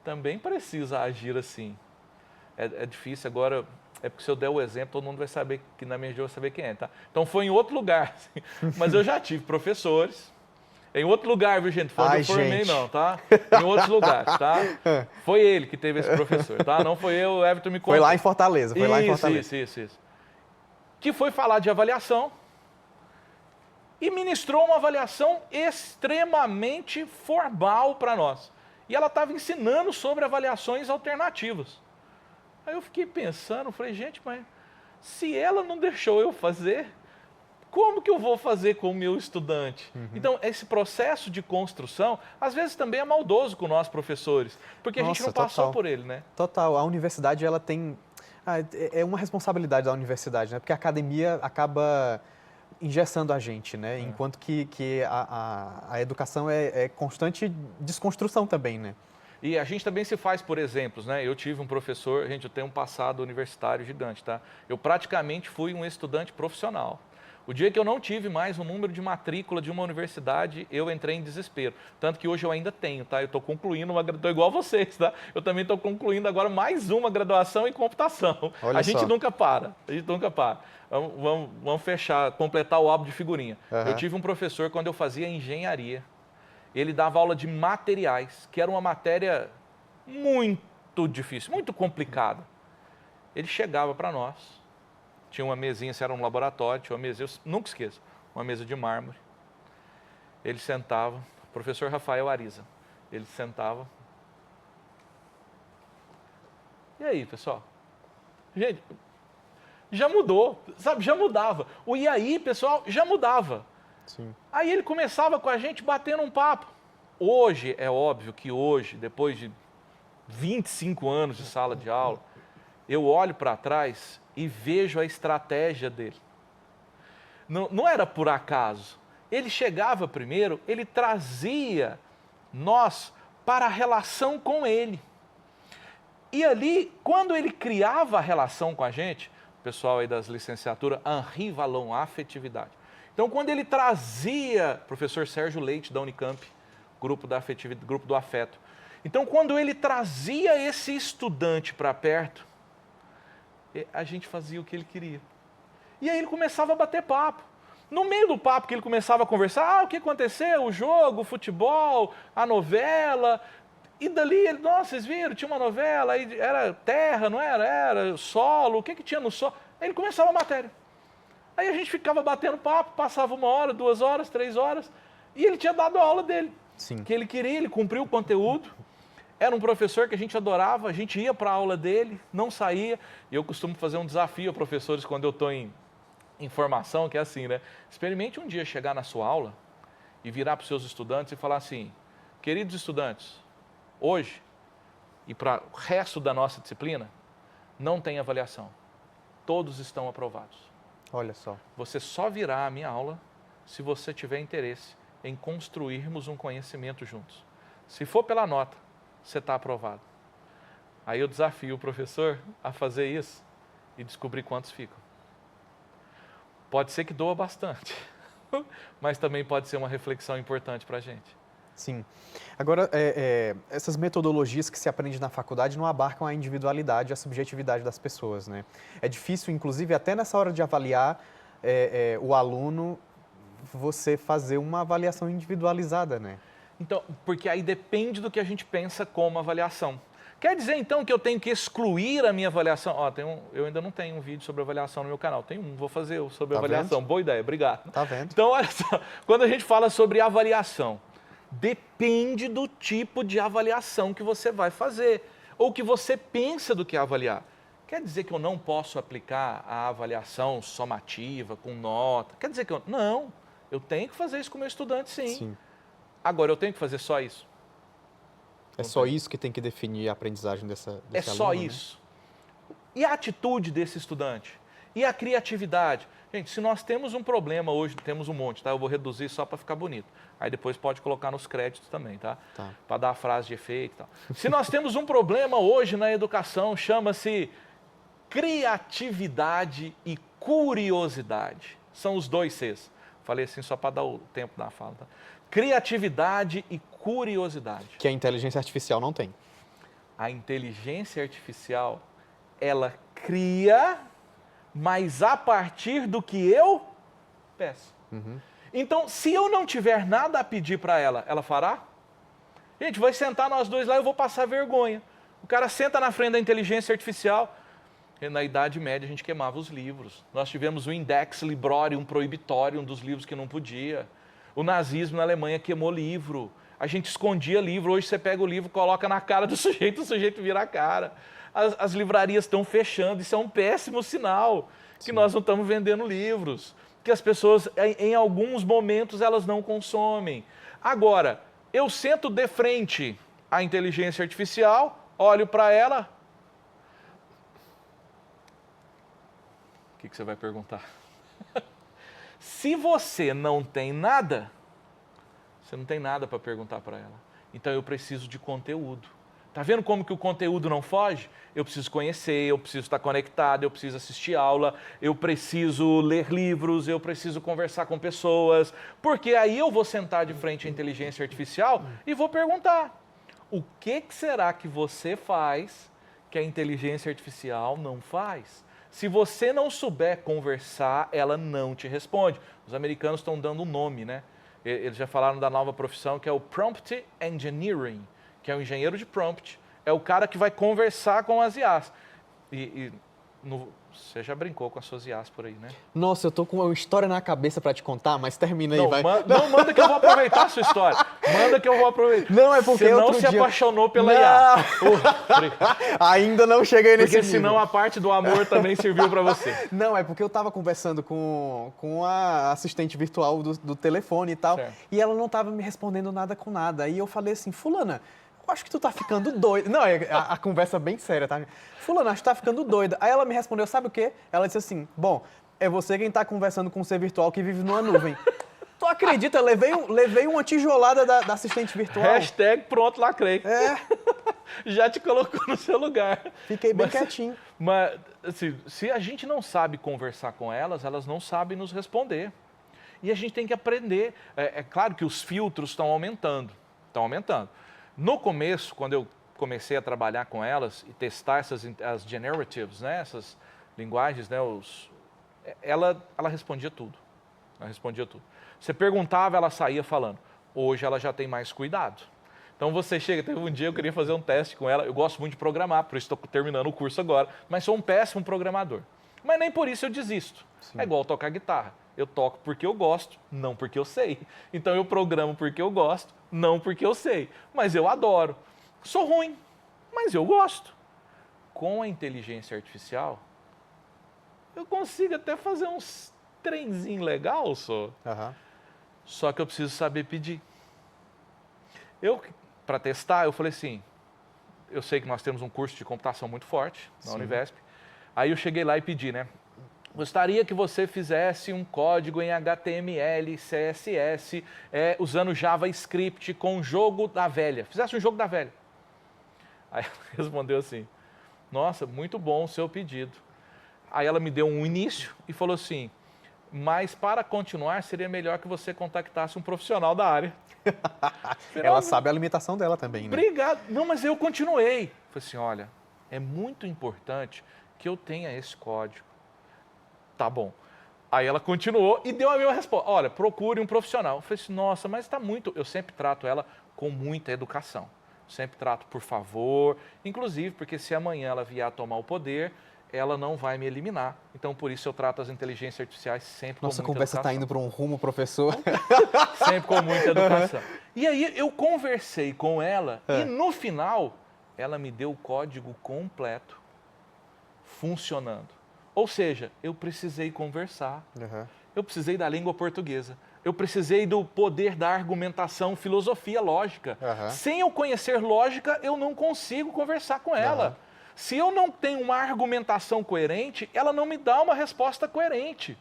também precisa agir assim. É difícil agora, porque se eu der o exemplo, todo mundo vai saber, que na minha região vai saber quem é, tá? Então, foi em outro lugar, mas eu já tive professores. Em outro lugar, viu, gente? Foi onde eu formei, não, tá? Em outros lugares, tá? Foi ele que teve esse professor, tá? Não foi eu, o Everton me contou. Foi lá em Fortaleza, Isso. Que foi falar de avaliação e ministrou uma avaliação extremamente formal para nós. E ela estava ensinando sobre avaliações alternativas. Aí eu fiquei pensando, falei, gente, mas se ela não deixou eu fazer, como que eu vou fazer com o meu estudante? Então, esse processo de construção, às vezes também é maldoso com nós professores, porque a gente não passou por ele, né? Total. A universidade, ela tem... é uma responsabilidade da universidade, né? Porque a academia acaba engessando a gente, né? Enquanto que a educação é constante desconstrução também, né? E a gente também se faz por exemplos, né? Eu tive um professor, eu tenho um passado universitário gigante, tá? Eu praticamente fui um estudante profissional. O dia que eu não tive mais o número de matrícula de uma universidade, eu entrei em desespero. Tanto que hoje eu ainda tenho, tá? Eu estou concluindo estou igual a vocês, tá? Eu também estou concluindo agora mais uma graduação em computação. Olha a gente só. nunca para, Vamos fechar, completar o álbum de figurinha. Eu tive um professor quando eu fazia engenharia. Ele dava aula de materiais, que era uma matéria muito difícil, muito complicada. Ele chegava para nós, tinha uma mesinha, se era um laboratório, tinha uma mesa, eu nunca esqueço, uma mesa de mármore. Ele sentava, professor Rafael Ariza, ele sentava. E aí, pessoal? Gente, já mudou, sabe? Já mudava. O e aí, pessoal, já mudava. Sim. Aí ele começava com a gente batendo um papo. Hoje, é óbvio que hoje, depois de 25 anos de sala de aula, eu olho para trás e vejo a estratégia dele. Não era por acaso. Ele chegava primeiro, ele trazia nós para a relação com ele. E ali, quando ele criava a relação com a gente, o pessoal aí das licenciaturas, Henri Vallon, afetividade. Então, quando ele trazia, professor Sérgio Leite, da Unicamp, grupo do afeto. Então, quando ele trazia esse estudante para perto, a gente fazia o que ele queria. E aí ele começava a bater papo. No meio do papo que ele começava a conversar, o que aconteceu, o jogo, o futebol, a novela. E dali, nossa, vocês viram, tinha uma novela, aí era terra, não era? Era solo, o que tinha no solo? Aí ele começava a matéria. Aí a gente ficava batendo papo, passava 1 hora, 2 horas, 3 horas, e ele tinha dado a aula dele. Sim. Que ele queria, ele cumpriu o conteúdo. Era um professor que a gente adorava, a gente ia para a aula dele, não saía. E eu costumo fazer um desafio a professores quando eu estou em formação, que é assim, né? Experimente um dia chegar na sua aula e virar para os seus estudantes e falar assim, queridos estudantes, hoje e para o resto da nossa disciplina, não tem avaliação. Todos estão aprovados. Olha só. Você só virá à minha aula se você tiver interesse em construirmos um conhecimento juntos. Se for pela nota, você está aprovado. Aí eu desafio o professor a fazer isso e descobrir quantos ficam. Pode ser que doa bastante, mas também pode ser uma reflexão importante para a gente. Sim. Agora, essas metodologias que se aprende na faculdade não abarcam a individualidade, a subjetividade das pessoas, né? É difícil, inclusive, até nessa hora de avaliar o aluno, você fazer uma avaliação individualizada, né? Então, porque aí depende do que a gente pensa como avaliação. Quer dizer, então, que eu tenho que excluir a minha avaliação? Ó, eu ainda não tenho um vídeo sobre avaliação no meu canal. Tem um, vou fazer sobre avaliação. Vendo? Boa ideia, obrigado. Tá vendo? Então, olha só, quando a gente fala sobre avaliação, depende do tipo de avaliação que você vai fazer, ou que você pensa do que avaliar. Quer dizer que eu não posso aplicar a avaliação somativa, com nota? Quer dizer que não, eu tenho que fazer isso com o meu estudante, sim. Sim. Agora, eu tenho que fazer só isso? É só isso que tem que definir a aprendizagem desse aluno, É só né? isso. E a atitude desse estudante? E a criatividade? Gente, se nós temos um problema hoje, temos um monte, tá? Eu vou reduzir só para ficar bonito. Aí depois pode colocar nos créditos também, tá? Tá. Para dar a frase de efeito e tal. Se nós temos um problema hoje na educação, chama-se criatividade e curiosidade. São os dois Cs. Falei assim só para dar o tempo da fala, tá? Criatividade e curiosidade. Que a inteligência artificial não tem. A inteligência artificial, ela cria, mas a partir do que eu peço. Uhum. Então, se eu não tiver nada a pedir para ela, ela fará? Gente, vai sentar nós dois lá e eu vou passar vergonha. O cara senta na frente da inteligência artificial. E na Idade Média a gente queimava os livros. Nós tivemos o Index Librorium Prohibitorium dos livros que não podia. O nazismo na Alemanha queimou livro. A gente escondia livro. Hoje você pega o livro, coloca na cara do sujeito, o sujeito vira a cara. As livrarias estão fechando. Isso é um péssimo sinal. Que nós não estamos vendendo livros. Que as pessoas, em alguns momentos, elas não consomem. Agora, eu sento de frente à inteligência artificial, olho para ela. O que você vai perguntar? Se você não tem nada, você não tem nada para perguntar para ela. Então eu preciso de conteúdo. Tá vendo como que o conteúdo não foge? Eu preciso conhecer, eu preciso estar conectado, eu preciso assistir aula, eu preciso ler livros, eu preciso conversar com pessoas, porque aí eu vou sentar de frente à inteligência artificial e vou perguntar: o que será que você faz que a inteligência artificial não faz? Se você não souber conversar, ela não te responde. Os americanos estão dando um nome, né? Eles já falaram da nova profissão, que é o Prompt Engineering, que é o engenheiro de prompt, é o cara que vai conversar com as IAs. Você já brincou com as suas IAs por aí, né? Nossa, eu tô com uma história na cabeça para te contar, mas termina aí, não, vai. Não, manda que eu vou aproveitar a sua história. Manda que eu vou aproveitar. Não, é porque você não outro se dia... apaixonou pela não. IA. Ainda não cheguei nesse Porque nível. senão a parte do amor também serviu para você. Não, é porque eu tava conversando com a assistente virtual do telefone e tal, Certo. e ela não tava me respondendo nada com nada. Aí eu falei assim: fulana, eu acho que tu tá ficando doida. Não, a conversa é bem séria, tá? Fulana, acho que tá ficando doida. Aí ela me respondeu, sabe o quê? Ela disse assim: bom, é você quem tá conversando com um ser virtual que vive numa nuvem. Tu acredita? Eu levei uma tijolada da assistente virtual. Hashtag pronto, lacrei. É. Já te colocou no seu lugar. Fiquei bem quietinho. Mas, assim, se a gente não sabe conversar com elas, elas não sabem nos responder. E a gente tem que aprender. É claro que os filtros estão aumentando. Estão aumentando. No começo, quando eu comecei a trabalhar com elas e testar as generatives, né, essas linguagens, né, ela respondia tudo. Ela respondia tudo. Você perguntava, ela saía falando. Hoje ela já tem mais cuidado. Então você chega, teve um dia eu queria fazer um teste com ela, eu gosto muito de programar, por isso estou terminando o curso agora, mas sou um péssimo programador. Mas nem por isso eu desisto. Sim. É igual tocar guitarra. Eu toco porque eu gosto, não porque eu sei. Então eu programo porque eu gosto, não porque eu sei. Mas eu adoro. Sou ruim, mas eu gosto. Com a inteligência artificial, eu consigo até fazer uns trenzinho legal, só. Uhum. Só que eu preciso saber pedir. Para testar, eu falei assim, eu sei que nós temos um curso de computação muito forte na Sim. Univesp. Aí eu cheguei lá e pedi, né? Gostaria que você fizesse um código em HTML, CSS, usando JavaScript com jogo da velha. Fizesse um jogo da velha. Aí ela respondeu assim, nossa, muito bom o seu pedido. Aí ela me deu um início e falou assim, mas para continuar seria melhor que você contactasse um profissional da área. Ela sabe a limitação dela também, né? Obrigado. Não, mas eu continuei. Falei assim, olha, é muito importante que eu tenha esse código. Tá bom. Aí ela continuou e deu a mesma resposta. Olha, procure um profissional. Eu falei assim, nossa, mas está muito... Eu sempre trato ela com muita educação. Sempre trato por favor, inclusive porque se amanhã ela vier a tomar o poder, ela não vai me eliminar. Então, por isso eu trato as inteligências artificiais sempre com muita educação. Nossa, a conversa está indo para um rumo, professor. Sempre com muita educação. E aí eu conversei com ela e no final ela me deu o código completo, funcionando. Ou seja, eu precisei conversar, eu precisei da língua portuguesa, eu precisei do poder da argumentação, filosofia, lógica. Sem eu conhecer lógica, eu não consigo conversar com ela. Se eu não tenho uma argumentação coerente, ela não me dá uma resposta coerente.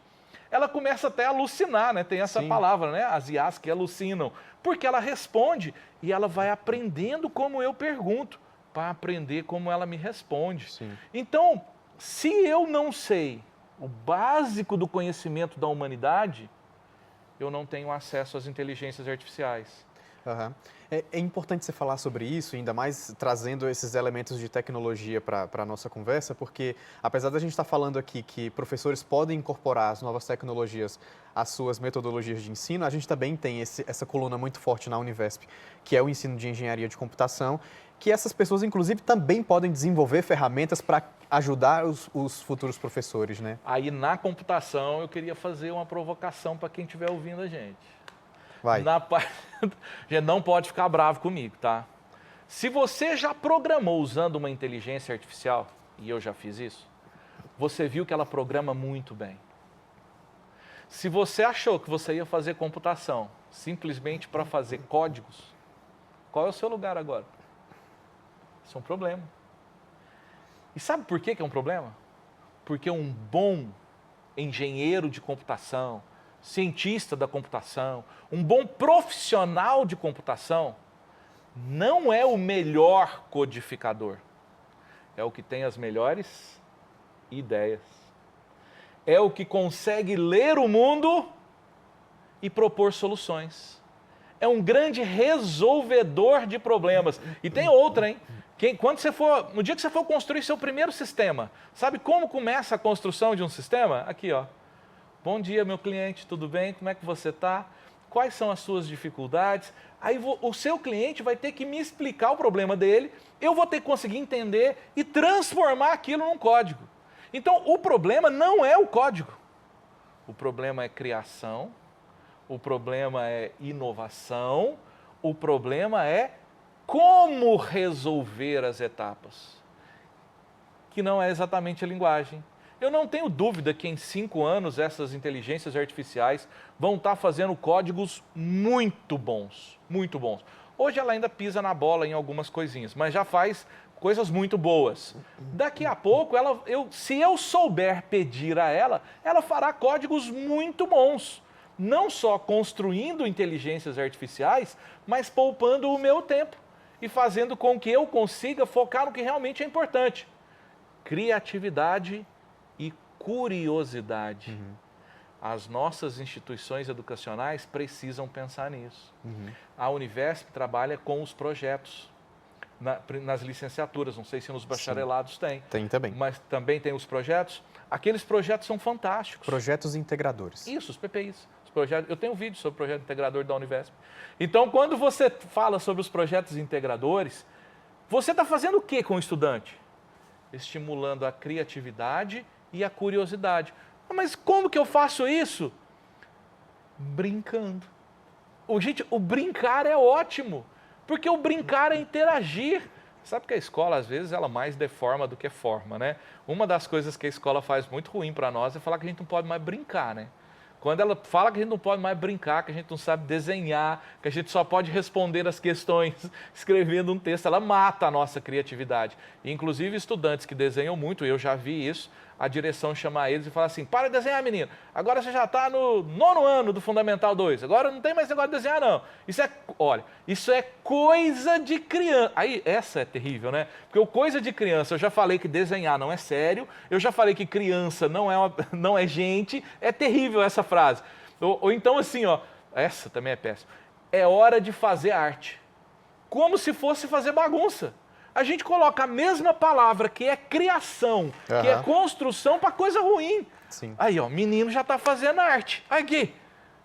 Ela começa até a alucinar, né? Tem essa palavra, né? As IAs que alucinam. Porque ela responde e ela vai aprendendo como eu pergunto, para aprender como ela me responde. Então, se eu não sei o básico do conhecimento da humanidade, eu não tenho acesso às inteligências artificiais. É importante você falar sobre isso, ainda mais trazendo esses elementos de tecnologia para a nossa conversa, porque apesar da gente estar falando aqui que professores podem incorporar as novas tecnologias às suas metodologias de ensino, a gente também tem essa coluna muito forte na Univesp, que é o ensino de engenharia de computação, que essas pessoas, inclusive, também podem desenvolver ferramentas para ajudar os futuros professores, né? Aí, na computação, eu queria fazer uma provocação para quem estiver ouvindo a gente. Vai. Gente, não pode ficar bravo comigo, tá? Se você já programou usando uma inteligência artificial, e eu já fiz isso, você viu que ela programa muito bem. Se você achou que você ia fazer computação simplesmente para fazer códigos, qual é o seu lugar agora? Isso é um problema. E sabe por que é um problema? Porque um bom engenheiro de computação, cientista da computação, um bom profissional de computação, não é o melhor codificador. É o que tem as melhores ideias. É o que consegue ler o mundo e propor soluções. É um grande resolvedor de problemas. E tem outra, hein? No dia que você for construir seu primeiro sistema, sabe como começa a construção de um sistema? Aqui, ó. Bom dia, meu cliente, tudo bem? Como é que você está? Quais são as suas dificuldades? Aí o seu cliente vai ter que me explicar o problema dele, eu vou ter que conseguir entender e transformar aquilo num código. Então, o problema não é o código. O problema é criação, o problema é inovação, o problema é como resolver as etapas, que não é exatamente a linguagem. Eu não tenho dúvida que em 5 anos essas inteligências artificiais vão estar fazendo códigos muito bons, muito bons. Hoje ela ainda pisa na bola em algumas coisinhas, mas já faz coisas muito boas. Daqui a pouco, se eu souber pedir a ela, ela fará códigos muito bons. Não só construindo inteligências artificiais, mas poupando o meu tempo e fazendo com que eu consiga focar no que realmente é importante. Criatividade e curiosidade. As nossas instituições educacionais precisam pensar nisso. A Univesp trabalha com os projetos nas licenciaturas, não sei se nos bacharelados tem. Tem também. Mas também tem os projetos. Aqueles projetos são fantásticos. Projetos integradores. Isso, os PPIs. Eu tenho um vídeo sobre o projeto integrador da Univesp. Então, quando você fala sobre os projetos integradores, você está fazendo o que com o estudante? Estimulando a criatividade e a curiosidade. Mas como que eu faço isso? Brincando. Gente, o brincar é ótimo, porque o brincar é interagir. Sabe que a escola, às vezes, ela mais deforma do que forma, né? Uma das coisas que a escola faz muito ruim para nós é falar que a gente não pode mais brincar, né? Quando ela fala que a gente não pode mais brincar, que a gente não sabe desenhar, que a gente só pode responder as questões escrevendo um texto, ela mata a nossa criatividade. E, inclusive, estudantes que desenham muito, eu já vi isso, a direção chama eles e fala assim, para de desenhar, menino, agora você já está no 9º ano do Fundamental 2, agora não tem mais negócio de desenhar, não. Olha, isso é coisa de criança. Aí, essa é terrível, né? Porque o coisa de criança, eu já falei que desenhar não é sério, eu já falei que criança não é gente, é terrível essa frase. Ou então assim, ó, essa também é péssima, é hora de fazer arte. Como se fosse fazer bagunça. A gente coloca a mesma palavra que é criação, que é construção, para coisa ruim. Sim. Aí, ó, menino já está fazendo arte. Aqui.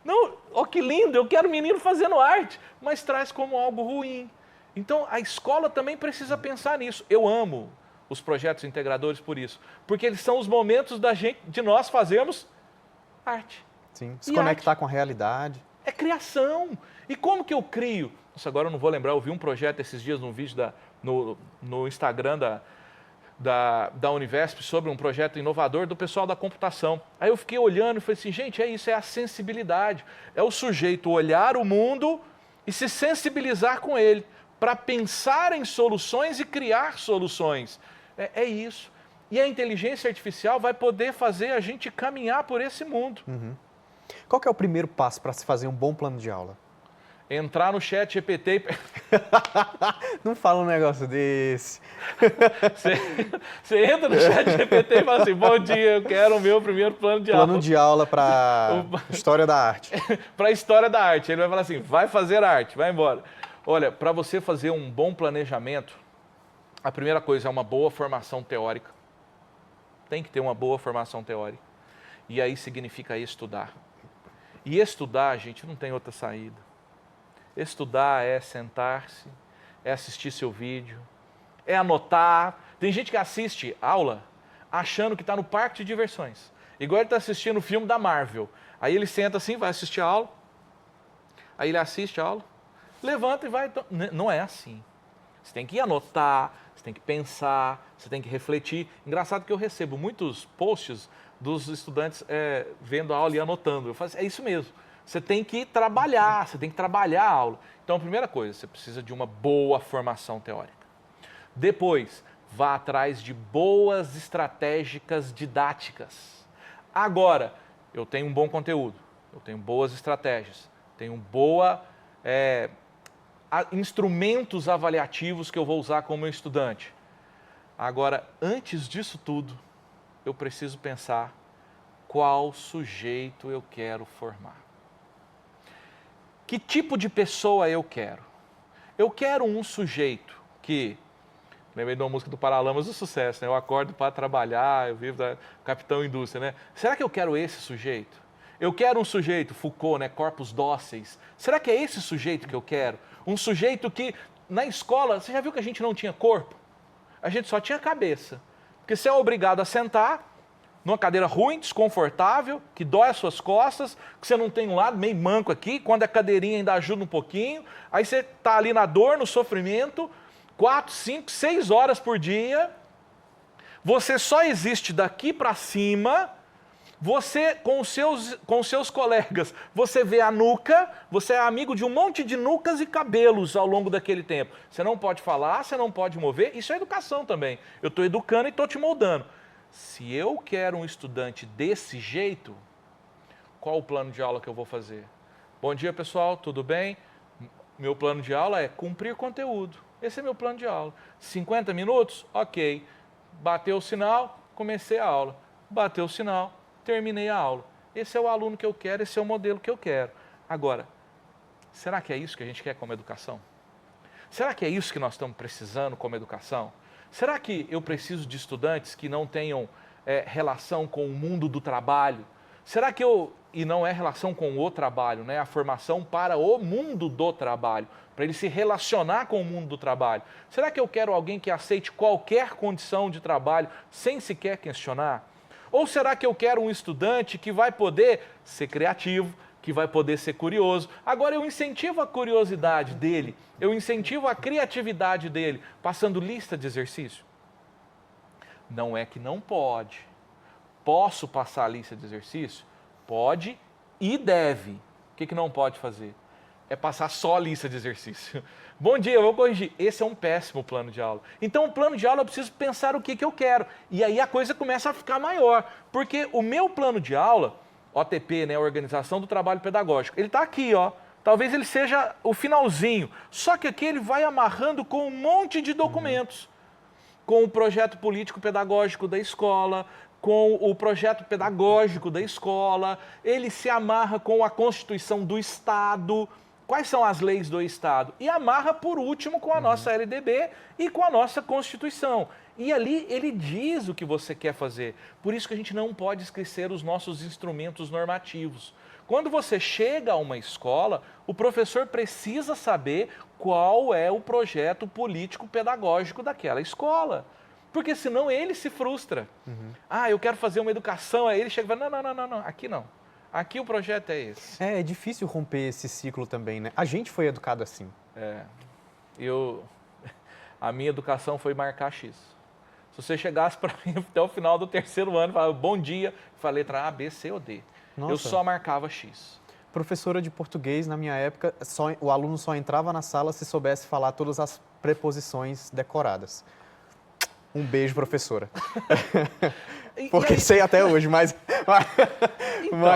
Não, ó, que lindo, eu quero menino fazendo arte, mas traz como algo ruim. Então, a escola também precisa pensar nisso. Eu amo os projetos integradores por isso, porque eles são os momentos de nós fazermos arte. Sim, se conectar com a realidade. É criação. E como que eu crio? Nossa, agora eu não vou lembrar, eu vi um projeto esses dias num vídeo no Instagram da Univesp sobre um projeto inovador do pessoal da computação. Aí eu fiquei olhando e falei assim, gente, é isso, é a sensibilidade. É o sujeito olhar o mundo e se sensibilizar com ele, para pensar em soluções e criar soluções. É isso. E a inteligência artificial vai poder fazer a gente caminhar por esse mundo. Qual que é o primeiro passo para se fazer um bom plano de aula? Entrar no chat GPT e... Não fala um negócio desse. Você entra no chat GPT e fala assim, bom dia, eu quero o meu primeiro plano de aula. Plano de aula para História da Arte. Para História da Arte. Ele vai falar assim, vai fazer arte, vai embora. Olha, para você fazer um bom planejamento, a primeira coisa é uma boa formação teórica. Tem que ter uma boa formação teórica. E aí significa estudar. E estudar, gente, não tem outra saída. Estudar é sentar-se, é assistir seu vídeo, é anotar. Tem gente que assiste aula achando que está no parque de diversões. Igual ele está assistindo o filme da Marvel. Aí ele senta assim, vai assistir a aula. Aí ele assiste a aula, levanta e vai. Não é assim. Você tem que anotar, você tem que pensar, você tem que refletir. Engraçado que eu recebo muitos posts dos estudantes vendo a aula e anotando. Eu falo assim, é isso mesmo. Você tem que trabalhar, você tem que trabalhar a aula. Então, a primeira coisa, você precisa de uma boa formação teórica. Depois, vá atrás de boas estratégias didáticas. Agora, eu tenho um bom conteúdo, eu tenho boas estratégias, tenho instrumentos avaliativos que eu vou usar como estudante. Agora, antes disso tudo, eu preciso pensar qual sujeito eu quero formar. Que tipo de pessoa eu quero? Eu quero um sujeito que... Lembrei de uma música do Paralamas do Sucesso, né? Eu acordo para trabalhar, eu vivo da Capitão Indústria, né? Será que eu quero esse sujeito? Eu quero um sujeito, Foucault, né? Corpos dóceis. Será que é esse sujeito que eu quero? Um sujeito que, na escola, você já viu que a gente não tinha corpo? A gente só tinha cabeça. Porque você é obrigado a sentar numa cadeira ruim, desconfortável, que dói as suas costas, que você não tem um lado meio manco aqui, quando a cadeirinha ainda ajuda um pouquinho, aí você está ali na dor, no sofrimento, 4, 5, 6 horas por dia, você só existe daqui para cima, você com os seus colegas, você vê a nuca, você é amigo de um monte de nucas e cabelos ao longo daquele tempo. Você não pode falar, você não pode mover, isso é educação também. Eu estou educando e estou te moldando. Se eu quero um estudante desse jeito, qual o plano de aula que eu vou fazer? Bom dia, pessoal, tudo bem? Meu plano de aula é cumprir conteúdo. Esse é meu plano de aula. 50 minutos? Ok. Bateu o sinal, comecei a aula. Bateu o sinal, terminei a aula. Esse é o aluno que eu quero, esse é o modelo que eu quero. Agora, será que é isso que a gente quer como educação? Será que é isso que nós estamos precisando como educação? Será que eu preciso de estudantes que não tenham relação com o mundo do trabalho? Será que e não é relação com o trabalho, né? A formação para o mundo do trabalho, para ele se relacionar com o mundo do trabalho. Será que eu quero alguém que aceite qualquer condição de trabalho sem sequer questionar? Ou será que eu quero um estudante que vai poder ser criativo, que vai poder ser curioso? Agora eu incentivo a curiosidade dele, eu incentivo a criatividade dele, passando lista de exercício. Não é que não pode. Posso passar a lista de exercício? Pode e deve. O que não pode fazer? É passar só a lista de exercício. Bom dia, eu vou corrigir. Esse é um péssimo plano de aula. Então, o plano de aula eu preciso pensar o que eu quero. E aí a coisa começa a ficar maior. Porque o meu plano de aula, OTP, né, Organização do Trabalho Pedagógico, ele está aqui, ó. Talvez ele seja o finalzinho. Só que aqui ele vai amarrando com um monte de documentos. Com o projeto político-pedagógico da escola, com o projeto pedagógico da escola, ele se amarra com a Constituição do Estado, quais são as leis do Estado, e amarra, por último, com a nossa LDB e com a nossa Constituição. E ali ele diz o que você quer fazer. Por isso que a gente não pode esquecer os nossos instrumentos normativos. Quando você chega a uma escola, o professor precisa saber qual é o projeto político-pedagógico daquela escola. Porque senão ele se frustra. Ah, eu quero fazer uma educação, aí ele chega e fala, não, aqui não. Aqui o projeto é esse. É difícil romper esse ciclo também, né? A gente foi educado assim. A minha educação foi marcar X. Se você chegasse para mim até o final do terceiro ano, falava bom dia, falei letra A, B, C ou D. Nossa. Eu só marcava X. Professora de português, na minha época, o aluno só entrava na sala se soubesse falar todas as preposições decoradas. Um beijo, professora. Porque sei até hoje, mas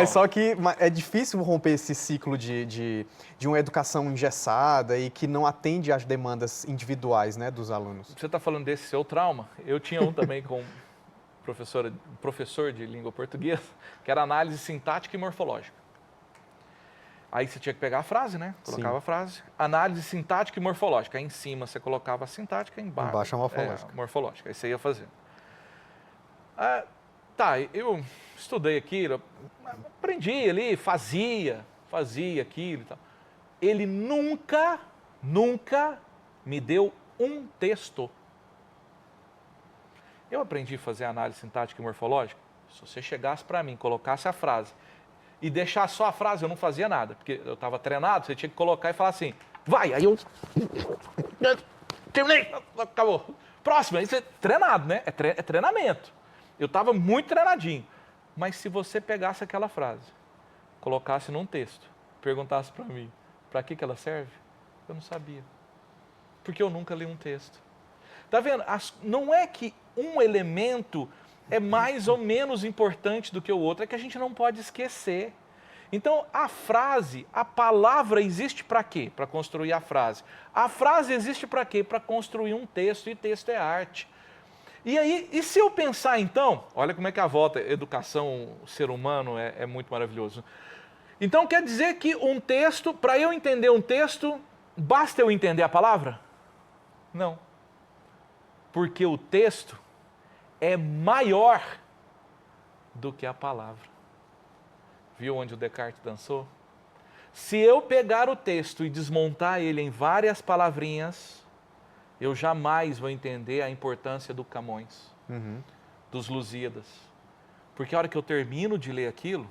só que é difícil romper esse ciclo de uma educação engessada e que não atende às demandas individuais, né, dos alunos. Você está falando desse seu trauma? Eu tinha um também com professor de língua portuguesa, que era análise sintática e morfológica. Aí você tinha que pegar a frase, né? Colocava a frase. Análise sintática e morfológica. Aí em cima você colocava a sintática, embaixo a morfológica. Morfológica. Aí você ia fazer. Eu estudei aquilo, aprendi ali, fazia aquilo e tal. Ele nunca me deu um texto. Eu aprendi a fazer análise sintática e morfológica. Se você chegasse para mim, colocasse a frase e deixar só a frase, eu não fazia nada, porque eu estava treinado, você tinha que colocar e falar assim, vai, aí eu terminei, acabou. Próximo, aí você treinado, né? É treinamento. Eu estava muito treinadinho. Mas se você pegasse aquela frase, colocasse num texto, perguntasse para mim, para que ela serve? Eu não sabia. Porque eu nunca li um texto. Tá vendo? Não é que um elemento é mais ou menos importante do que o outro, é que a gente não pode esquecer. Então, a frase, a palavra existe para quê? Para construir a frase. A frase existe para quê? Para construir um texto, e texto é arte. E aí, e se eu pensar então, olha como é que a volta, educação, o ser humano é muito maravilhoso. Então, quer dizer que um texto, para eu entender um texto, basta eu entender a palavra? Não. Porque o texto é maior do que a palavra. Viu onde o Descartes dançou? Se eu pegar o texto e desmontar ele em várias palavrinhas, eu jamais vou entender a importância do Camões, dos Lusíadas. Porque a hora que eu termino de ler aquilo,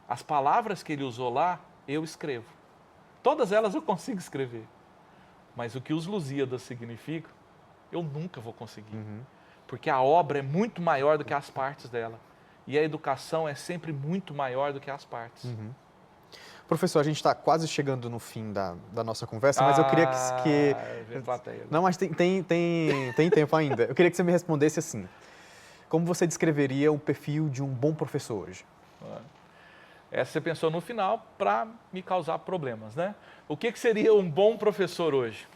as palavras que ele usou lá, eu escrevo. Todas elas eu consigo escrever. Mas o que os Lusíadas significam, eu nunca vou conseguir. Porque a obra é muito maior do que as partes dela. E a educação é sempre muito maior do que as partes. Professor, a gente está quase chegando no fim da nossa conversa, mas eu queria que... Não, mas tem tempo ainda. Eu queria que você me respondesse assim. Como você descreveria o perfil de um bom professor hoje? Essa você pensou no final para me causar problemas, né? O que seria um bom professor hoje?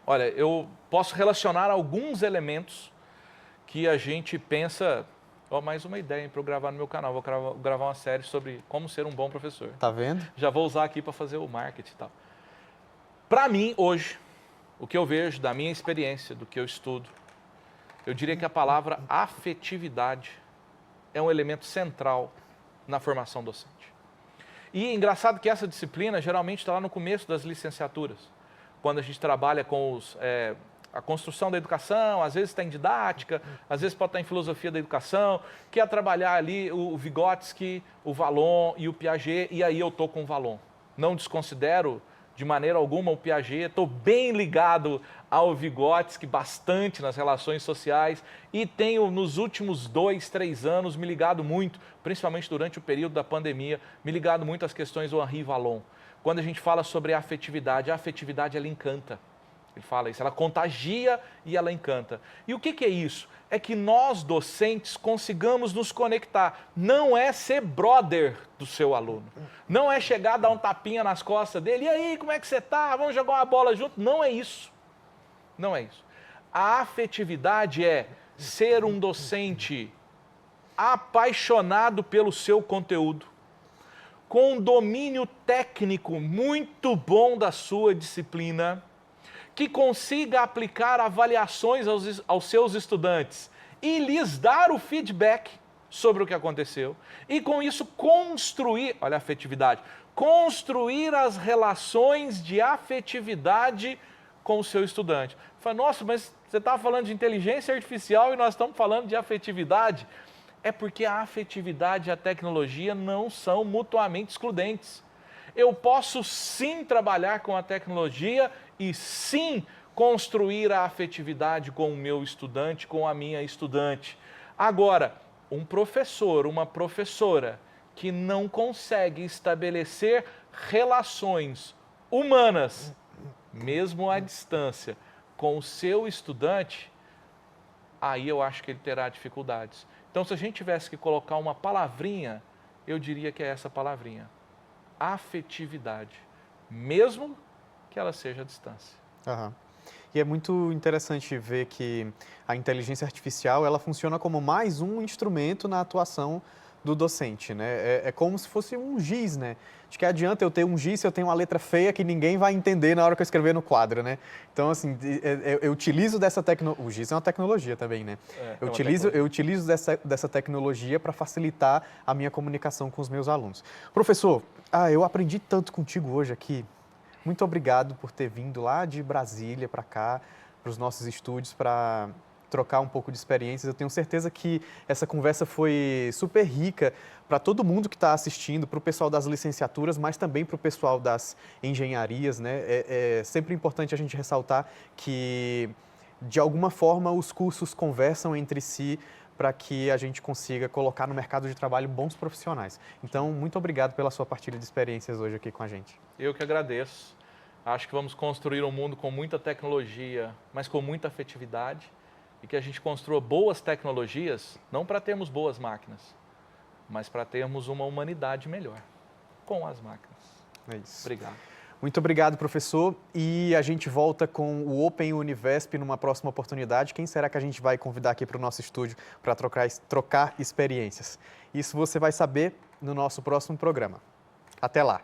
Olha, eu posso relacionar alguns elementos que a gente pensa... mais uma ideia para eu gravar no meu canal. Vou gravar uma série sobre como ser um bom professor. Tá vendo? Já vou usar aqui para fazer o marketing e tal. Para mim, hoje, o que eu vejo da minha experiência, do que eu estudo, eu diria que a palavra afetividade é um elemento central na formação docente. E é engraçado que essa disciplina geralmente está lá no começo das licenciaturas, quando a gente trabalha com a construção da educação, às vezes está em didática, às vezes pode estar em filosofia da educação, que é trabalhar ali o Vygotsky, o Vallon e o Piaget, e aí eu estou com o Vallon. Não desconsidero de maneira alguma o Piaget, estou bem ligado ao Vygotsky, bastante nas relações sociais, e tenho nos últimos 2, 3 anos me ligado muito, principalmente durante o período da pandemia, me ligado muito às questões do Henri Vallon. Quando a gente fala sobre a afetividade ela encanta. Ele fala isso, ela contagia e ela encanta. E o que é isso? É que nós, docentes, consigamos nos conectar. Não é ser brother do seu aluno. Não é chegar, dar um tapinha nas costas dele. E aí, como é que você está? Vamos jogar uma bola junto? Não é isso. Não é isso. A afetividade é ser um docente apaixonado pelo seu conteúdo, com um domínio técnico muito bom da sua disciplina, que consiga aplicar avaliações aos seus estudantes e lhes dar o feedback sobre o que aconteceu. E com isso construir, olha a afetividade, construir as relações de afetividade com o seu estudante. Fala, nossa, mas você estava falando de inteligência artificial e nós estamos falando de afetividade. É porque a afetividade e a tecnologia não são mutuamente excludentes. Eu posso sim trabalhar com a tecnologia e sim construir a afetividade com o meu estudante, com a minha estudante. Agora, um professor, uma professora que não consegue estabelecer relações humanas, mesmo à distância, com o seu estudante, aí eu acho que ele terá dificuldades. Então, se a gente tivesse que colocar uma palavrinha, eu diria que é essa palavrinha. Afetividade, mesmo que ela seja à distância. Uhum. E é muito interessante ver que a inteligência artificial ela funciona como mais um instrumento na atuação do docente, né? É como se fosse um giz, né? De que adianta eu ter um giz se eu tenho uma letra feia que ninguém vai entender na hora que eu escrever no quadro, né? Então, assim, eu utilizo dessa tecnologia... O giz é uma tecnologia também, né? Eu utilizo dessa tecnologia para facilitar a minha comunicação com os meus alunos. Professor, eu aprendi tanto contigo hoje aqui. Muito obrigado por ter vindo lá de Brasília para cá, para os nossos estúdios, para trocar um pouco de experiências. Eu tenho certeza que essa conversa foi super rica para todo mundo que está assistindo, para o pessoal das licenciaturas, mas também para o pessoal das engenharias, né? É sempre importante a gente ressaltar que, de alguma forma, os cursos conversam entre si para que a gente consiga colocar no mercado de trabalho bons profissionais. Então, muito obrigado pela sua partilha de experiências hoje aqui com a gente. Eu que agradeço. Acho que vamos construir um mundo com muita tecnologia, mas com muita afetividade, e que a gente construa boas tecnologias, não para termos boas máquinas, mas para termos uma humanidade melhor com as máquinas. É isso. Obrigado. Muito obrigado, professor. E a gente volta com o Open Univesp numa próxima oportunidade. Quem será que a gente vai convidar aqui para o nosso estúdio para trocar experiências? Isso você vai saber no nosso próximo programa. Até lá!